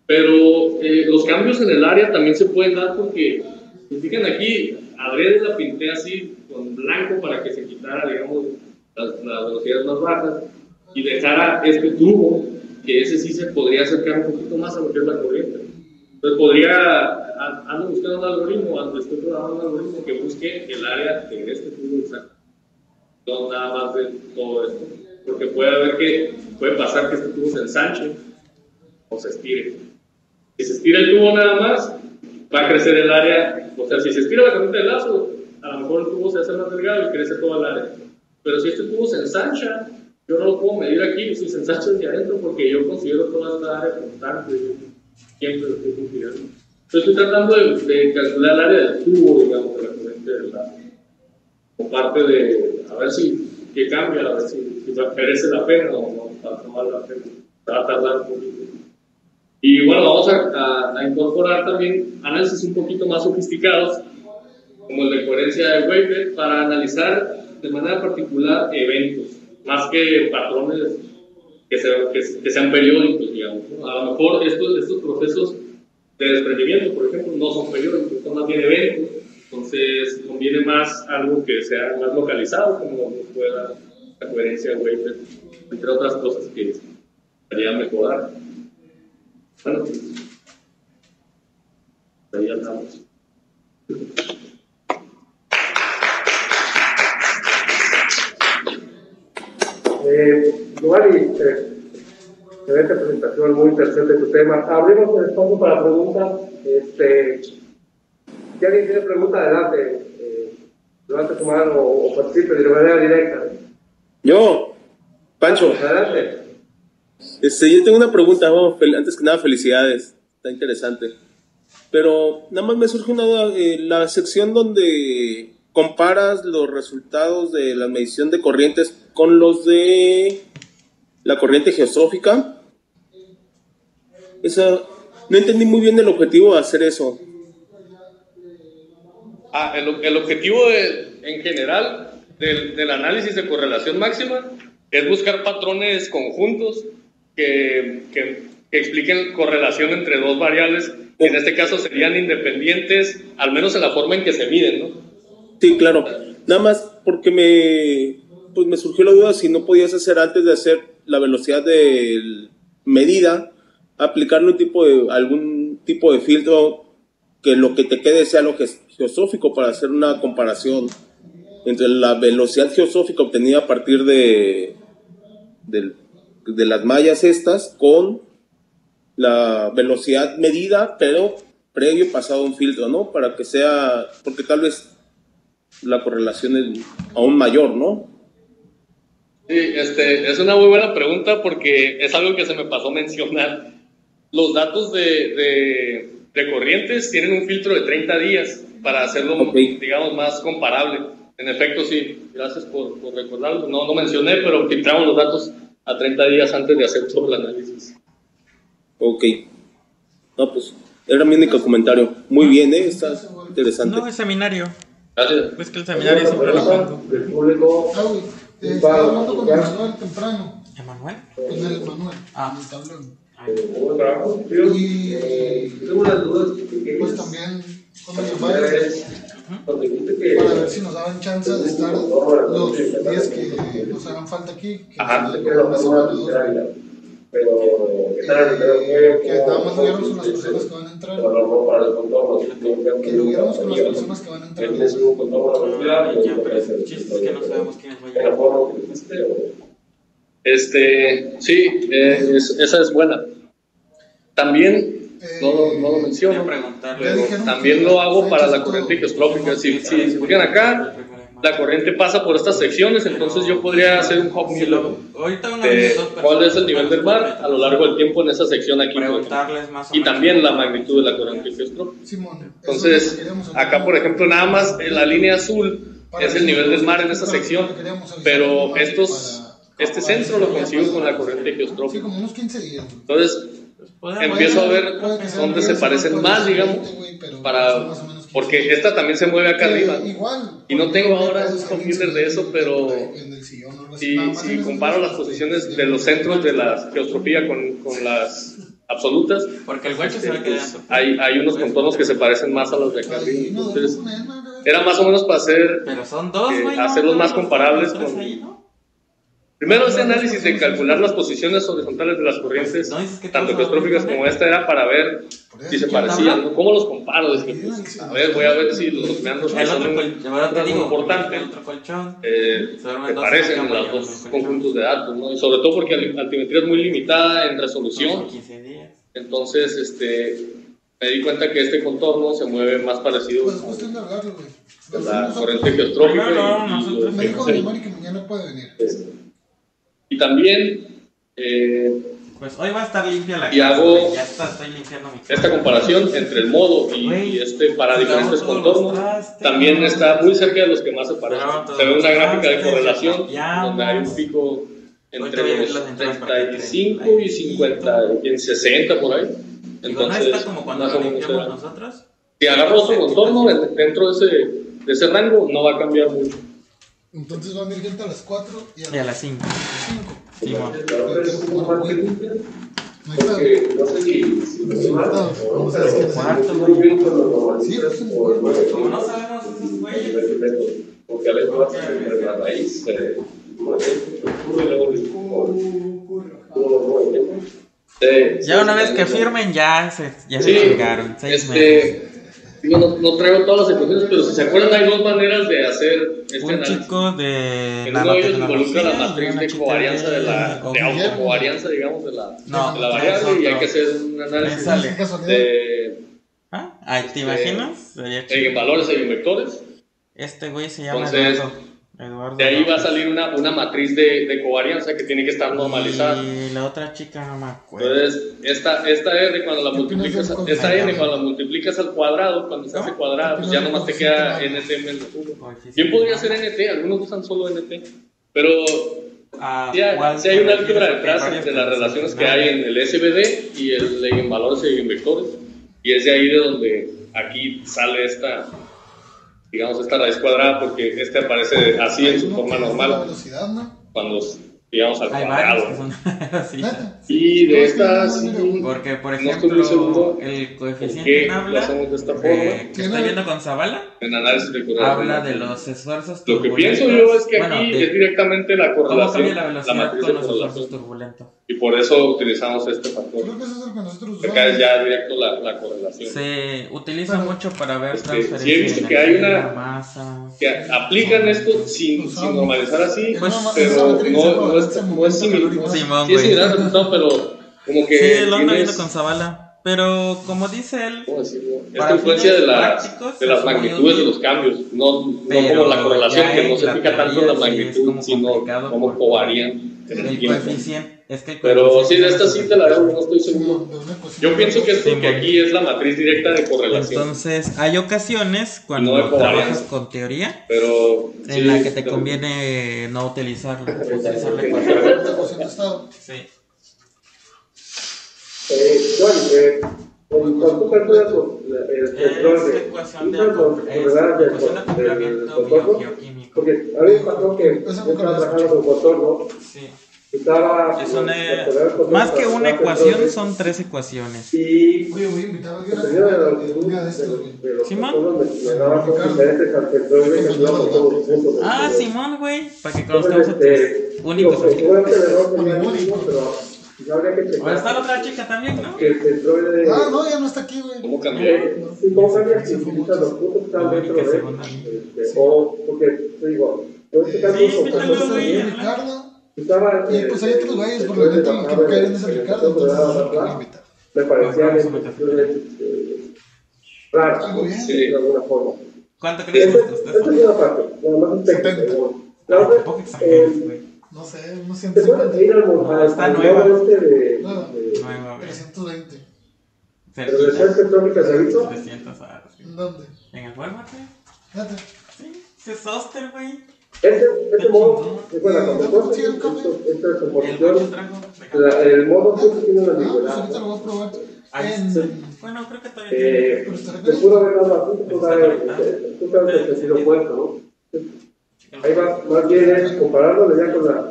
pero los cambios en el área también se pueden dar porque, si fijan aquí, adrede la pinté así con blanco para que se quitara, digamos, las velocidades más bajas y dejara este tubo, que ese sí se podría acercar un poquito más a lo que es la corriente. Entonces ando buscando un algoritmo, estoy programando un algoritmo que busque el área de este tubo exacto, no nada más de todo esto, porque puede pasar que este tubo se ensanche o se estire. Si se estira el tubo nada más, va a crecer el área. O sea, si se estira la corriente de lazo, a lo mejor el tubo se hace más delgado y crece toda el área. Pero si este tubo se ensancha, yo no lo puedo medir aquí si se ensancha hacia adentro porque yo considero toda esta área constante. Siempre lo estoy considerando. Entonces estoy tratando de calcular el área del tubo, digamos, de la corriente del lazo. Como parte de, a ver qué cambia, a ver si merece la pena o no vale la pena. Va a tardar un poquito. Y bueno, vamos a incorporar también análisis un poquito más sofisticados, como el de coherencia de Wavelet, para analizar de manera particular eventos, más que patrones que sean periódicos, digamos, ¿no? A lo mejor estos procesos de desprendimiento, por ejemplo, no son periódicos, son más bien eventos, entonces conviene más algo que sea más localizado, como nos puede dar la coherencia de Wavelet, entre otras cosas que estaría mejorar. Bueno, pues, ahí andamos. Giovanni, en esta presentación muy interesante tu tema. Abrimos el espacio para preguntas. Si alguien tiene pregunta, adelante. Levante tu mano o participe de manera directa. Yo, Pancho. Adelante. Yo tengo una pregunta. Bueno, antes que nada, felicidades. Está interesante. Pero nada más me surge una duda. La sección donde comparas los resultados de la medición de corrientes con los de la corriente geosófica. No entendí muy bien el objetivo de hacer eso. El objetivo en general del análisis de correlación máxima es buscar patrones conjuntos que expliquen correlación entre dos variables, que en este caso serían independientes, al menos en la forma en que se miden, ¿no? Sí, claro. Nada más porque me surgió la duda si no podías hacer, antes de hacer la velocidad de medida, aplicarle algún tipo de filtro que lo que te quede sea lo geosófico, para hacer una comparación entre la velocidad geosófica obtenida a partir de las mallas estas con la velocidad medida, pero previo pasado un filtro, ¿no? Para que sea, porque tal vez la correlación es aún mayor, ¿no? Sí, es una muy buena pregunta porque es algo que se me pasó mencionar. Los datos de corrientes tienen un filtro de 30 días para hacerlo, digamos, más comparable. En efecto, sí, gracias por recordarlo. No mencioné, pero filtramos los datos a 30 días antes de hacer todo el análisis. Ok. No, pues, era mi único comentario. Muy bien, está interesante. No, es seminario. Gracias. Pues que el seminario siempre lo cuento. Del público. Estaba hablando con Manuel temprano. ¿Emanuel? Con el Manuel, Ah. en el tablón. ¿Hubo trabajo? Y Tengo unas dudas pues también con el varios para ver si nos daban chance de estar los días que nos hagan falta aquí. Que Ajá, nos den una semana o dos. Que nada más lo viéramos con las personas que van a entrar. Que lo viéramos con las personas que van a entrar. Ya, pero el chiste es que no sabemos quiénes vayan. Sí, esa es buena. También, no lo menciono, pero también lo hago para la corriente geostrófica. Si se fijan acá, la corriente pasa por estas secciones, entonces yo podría hacer un hop de cuál es el nivel del mar a lo largo del tiempo en esa sección aquí. Y también la magnitud de la corriente geostrófica. Entonces, acá por ejemplo, nada más en la línea azul es el nivel del mar en esa sección, pero este centro lo consigo con la corriente geostrófica. Sí, como unos 15 días. Entonces, empiezo a ver dónde se parecen más, digamos, porque esta también se mueve acá arriba. Y no tengo ahora un computer de eso, pero si comparo las posiciones de los centros de la geostropía con las absolutas, porque el guacho se va quedando. Hay unos contornos que se parecen más a los de acá arriba. Entonces, era más o menos para hacerlos más comparables con... Primero, ese análisis de calcular las posiciones horizontales de las corrientes, tanto geostróficas como esta, era para ver si se parecían, ¿no? ¿Cómo los comparo? Dije, pues, voy a ver si los meandros que son muy importantes se parecen en los dos conjuntos de datos, ¿no? Y sobre todo porque la altimetría es muy limitada en resolución. Entonces, me di cuenta que este contorno se mueve más parecido a la corriente geostrófica. Me dijo mi Mari que mañana puede venir. Y también pues hoy va a estar limpia la casa. Y hago estoy limpiando mi casa. Esta comparación entre el modo y para diferentes contornos. También está muy cerca de los que más se parecen. Se ve una gráfica de correlación donde hay un pico entre los 35 y 50, en 60 por ahí. Entonces, no está como cuando lo limpiamos nosotros. Si agarro su contorno dentro de ese rango, no va a cambiar mucho. Entonces va a venir gente a las 4 y a las 5. Sí, no sé si vamos a ver qué cuarto, sí, como no sabemos esos güeyes, porque a veces vas a tener la raíz ya una vez que firmen ya se llegaron 6 meses. No traigo todas las ecuaciones, pero si se acuerdan hay dos maneras de hacer un análisis. Chico de en uno de ellos involucra la matriz de covarianza de autocovarianza, digamos, de la variable, y hay que hacer un análisis de ¿te imaginas? En valores y en vectores. Este güey se llama Eduardo. De ahí va a salir una matriz de covarianza que tiene que estar normalizada. Y la otra chica no me acuerdo. Entonces, esta R cuando la multiplicas al cuadrado, cuando se hace cuadrada, pues ya nomás te queda NT menos 1. Bien podría ser NT, algunos usan solo NT, pero sí hay una álgebra detrás de las relaciones que hay en el SVD y el eigenvalores y eigenvectores, y es de ahí de donde aquí sale esta raíz cuadrada, porque aparece así en su forma normal cuando digamos al cuadrado. Y de estas, porque por ejemplo, el coeficiente habla, de esta forma, que estoy viendo con Zavala, en análisis de correlación, habla de los esfuerzos turbulentos. Lo que pienso yo es que aquí es directamente la correlación, la matriz de correlación, y por eso utilizamos este factor. Creo que eso es el que nosotros usamos. Acá es ya directo la correlación. Se utiliza mucho para ver transferencia sí, he visto que hay masa, que aplican esto sin normalizar así, pero no es similar. Sí es similar al resultado, pero como que sí, lo ando viendo con Zavala. Pero como dice él, esta influencia de las magnitudes de los cambios, no como la correlación, que no se fija tanto en la magnitud, sino como covarían. El coeficiente, pero sí, de esta sí te la veo, no estoy seguro. Yo pienso que es porque aquí es la matriz directa de correlación. Entonces, hay ocasiones cuando trabajas con teoría en la que te conviene no utilizarla. Utilizarla en sí. Cuando tú calculas el control de bioquímico. Porque a mí me pasó que yo estaba trabajando con motor, ¿no? Sí. Más que una ecuación, son 3 ecuaciones. Y voy a invitar a alguien ¿Simón? Ah, Simón, güey, para que conozcamos a tus únicos amigos. Ahora está la otra chica también, ¿no? No, ya no está aquí, güey. ¿Cómo cambió? ¿Cómo cambias si utilizas los puntos que están dentro de o porque te digo, yo en este caso Ricardo. Y pues hay otros güeyes, por lo menos que no caen en ese Ricardo, entonces me parecían raras, de alguna forma. ¿Cuánto crees que esta es una parte, nada más un técnico. La otra, no sé, unos ¿te puedes ir al está nueva. de 320. ¿Pero de esas electrónicas de aviso? 300 ¿Dónde? En el Walmart, güey. Fíjate. Sí, es Soster, güey. Ese modo, bueno, cuando esta composición, el modo siempre tiene una ambigüedad. Ahorita lo voy a probar. Bueno, creo que todavía te pudo haber dado así, tú sabes el sentido opuesto, ¿no? Ahí va, más bien es comparándolo ya con la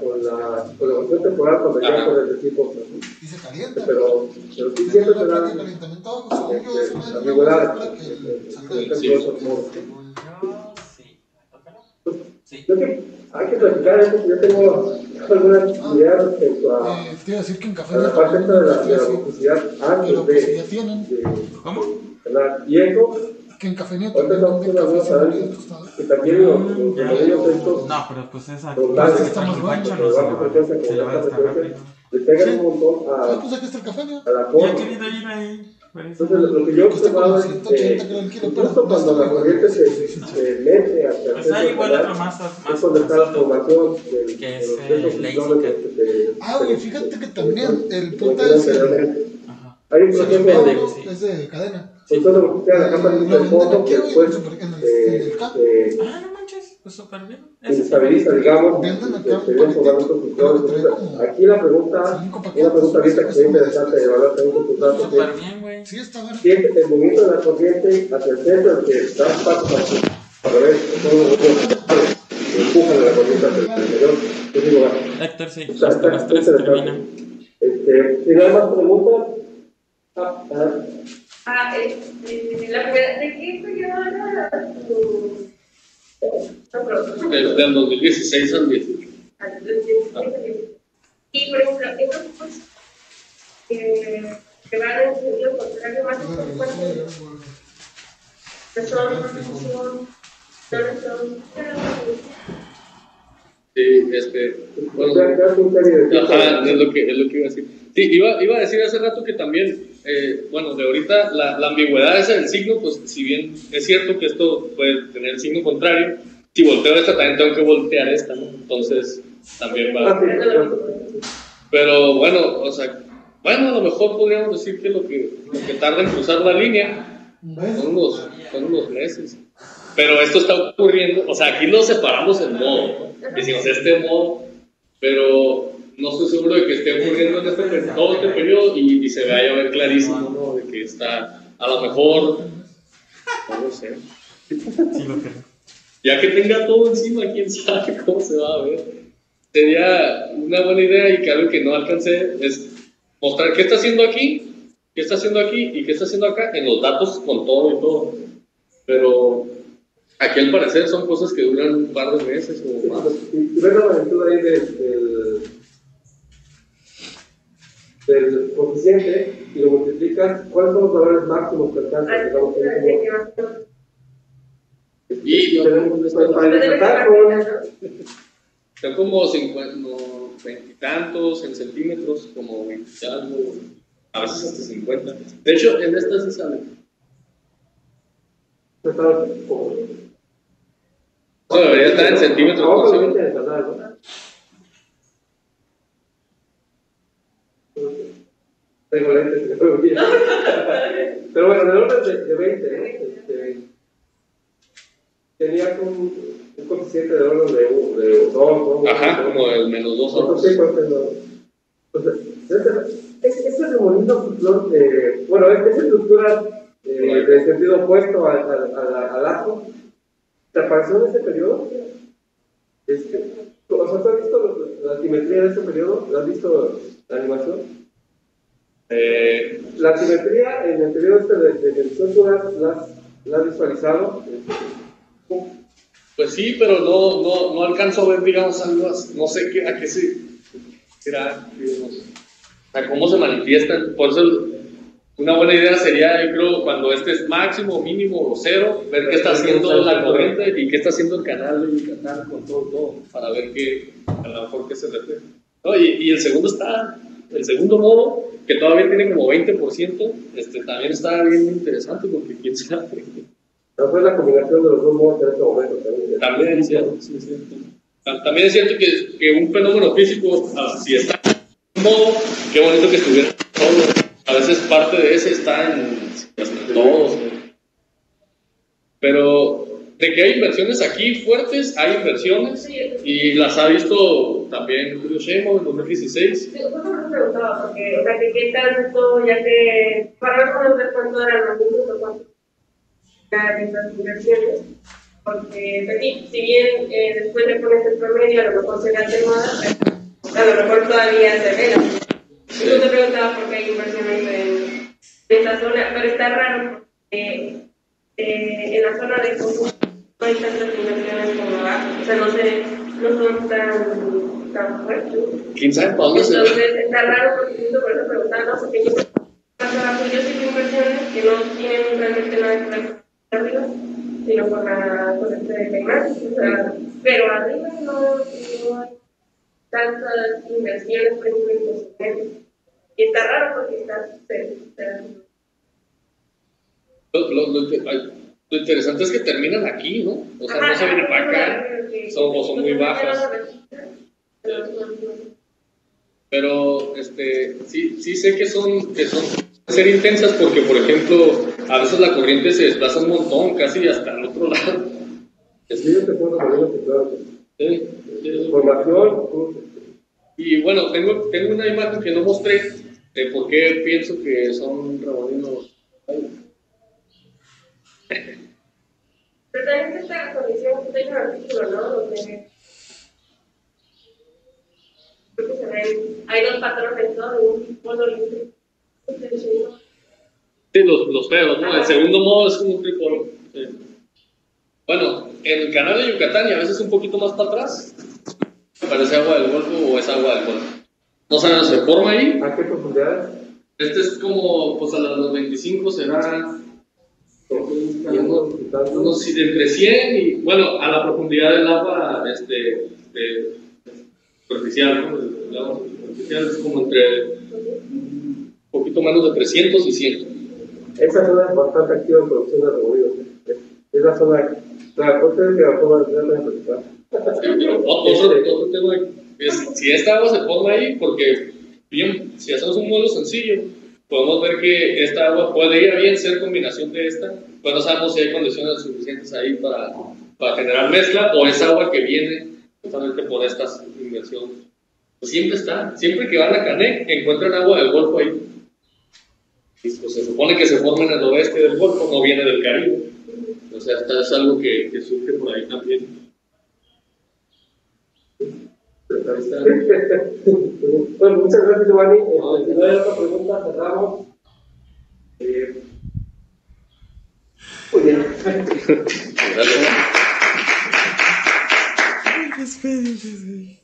evolución temporal cuando ya con el tipo. Y se calienta. Pero sí siempre te da ambigüedad. Yo que hay que platicar eso, yo tengo algunas ideas respecto a te iba a decir que en café la parte esta de la publicidad antes de ¿cómo? Y eso que en café ahorita estamos haciendo algunos análisis que también los modelos estos no, pero pues esa está más bueno, se le va a estar rápido. le pegan un montón a la forma. Ya he querido ir ahí. Entonces, lo que yo he observado es justo cuando la corriente se mete hacia el centro, igual otro más es cuando está la formación que es güey, fíjate que también el punto es hay un proceso es de cadena. entonces lo que sea la capa de fondo que después no manches, pues súper bien. se estabiliza, digamos, aquí la pregunta abierta que sería interesante de evaluar también tus datos es sí, está bueno. sientes el movimiento de la corriente hacia el centro, que da pasos así, al revés, todos los empujan a la corriente hacia el interior. Yo digo, Héctor, sí, o sea, hasta las 3 termina. si no hay más preguntas, la primera, ¿de qué periodo era tu...? Del 2016 al 18. Y por ejemplo, estos grupos que van en el sentido contrario más fuertes, que son Sí, bueno, ajá, es lo que iba a decir. Sí, iba a decir hace rato que también, bueno, de ahorita la ambigüedad esa del signo, pues si bien es cierto que esto puede tener el signo contrario, si volteo esta también tengo que voltear esta, ¿no? Entonces también va. Pero bueno, o sea, a lo mejor podríamos decir que lo que tarda en cruzar la línea son unos meses. Pero esto está ocurriendo, o sea, aquí lo separamos en modo, decimos este modo, pero no estoy seguro de que esté ocurriendo en todo este periodo y se vaya a ver clarísimo, ¿no? De que está, a lo mejor, no lo sé. Sí, lo creo. Ya que tenga todo encima, quién sabe cómo se va a ver. Sería una buena idea y que algo que no alcancé es mostrar qué está haciendo aquí, qué está haciendo aquí y qué está haciendo acá en los datos con todo y todo. Pero aquí al parecer son cosas que duran un par de meses o más. Y ves la magnitud ahí del coeficiente y lo multiplicas, ¿cuáles son los valores máximos que alcanzan? Y tenemos para interpretar son como 50, 20 y tantos en centímetros, como 20 y algo, a veces hasta 50. De hecho, en esta sí sale. No, debería estar en centímetros. Tengo lentes, pero bueno, del orden de 20, tenías un coeficiente de orden de 2. Ajá, como el -2. Entonces, eso es lo molino ciclón, bueno, es estructura de sentido opuesto al ajo. ¿Te apareció en ese periodo? ¿tú has visto la simetría de ese periodo? ¿Lo has visto la animación? La simetría en el periodo de medición, ¿tú la has visualizado? Pues sí, pero no alcanzo a ver, digamos, algo así. No sé a qué se será, digamos, a cómo se manifiestan. Por eso una buena idea sería, yo creo, cuando este es máximo, mínimo o cero, ver qué está haciendo la corriente y qué está haciendo el canal con todo, para ver a lo mejor qué se refleja. ¿No? Y el segundo modo, que todavía tiene como 20%, también está bien interesante porque quién sabe. Pero fue la combinación de los dos modos en este momento también es cierto. También es cierto que un fenómeno físico, si está en un modo, qué bonito que estuviera todo. A veces parte de ese está en todos. Pero de que hay inversiones aquí fuertes, hay inversiones, y las ha visto también Julio Sheinbaum en 2016. Sí, justo me preguntaba, porque, o sea, que qué tanto, ya que, para ver cuánto eran los puntos o cuánto eran estas inversiones, porque, pues, si bien después le pones el promedio, a lo mejor se gasta más, a lo mejor todavía se ve. Yo te preguntaba por qué hay inversiones en esta zona, pero está raro porque en la zona de consumo no hay tantas inversiones como abajo, o sea, no son tan fuertes. ¿Quién sabe para dónde se va? Entonces está raro porque justo por eso preguntaba, porque yo más abajo yo sí que inversiones que no tienen realmente nada que ver con arriba, sino con la corriente de Caimán, o sea, pero arriba no hay tantas inversiones, por ejemplo, en consumidores. Y está raro porque lo interesante es que terminan aquí, ¿no? O sea, no se vienen para acá, son muy bajas. Pero sí sé que son ser intensas porque, por ejemplo, a veces la corriente se desplaza un montón, casi hasta el otro lado. Formación. Y bueno, tengo una imagen que no mostré de por qué pienso que son remolinos. Pero también esta condición, hay un artículo, ¿no? Donde creo que se ven, hay dos patrones en todo, un polo libre. Sí, los feos, ¿no? El segundo modo es como un tripolo. Sí. Bueno, en el canal de Yucatán y a veces un poquito más para atrás, parece agua del Golfo o es agua del Golfo. No sabemos, ¿se forma ahí? ¿A qué profundidad? Es como, pues a los 25 será unos entre 100 y, bueno, a la profundidad del agua superficial, ¿no? El agua superficial es como entre un poquito menos de 300 y 100. Esa zona es bastante activa en producción de remolinos. Es la zona, ustedes que la forma de tener otro tema es, si esta agua se forma ahí, porque bien, si hacemos un modelo sencillo, podemos ver que esta agua puede bien ser combinación de esta, pero no sabemos si hay condiciones suficientes ahí para generar mezcla, o es agua que viene justamente por estas inversiones. Pues siempre que van a Canek encuentran agua del Golfo ahí. Y pues se supone que se forma en el oeste del Golfo, no viene del Caribe. O sea, es algo que surge por ahí también. Bueno, muchas gracias, Giovanni. Si no hay otra pregunta, cerramos. Muy bien. Despídete.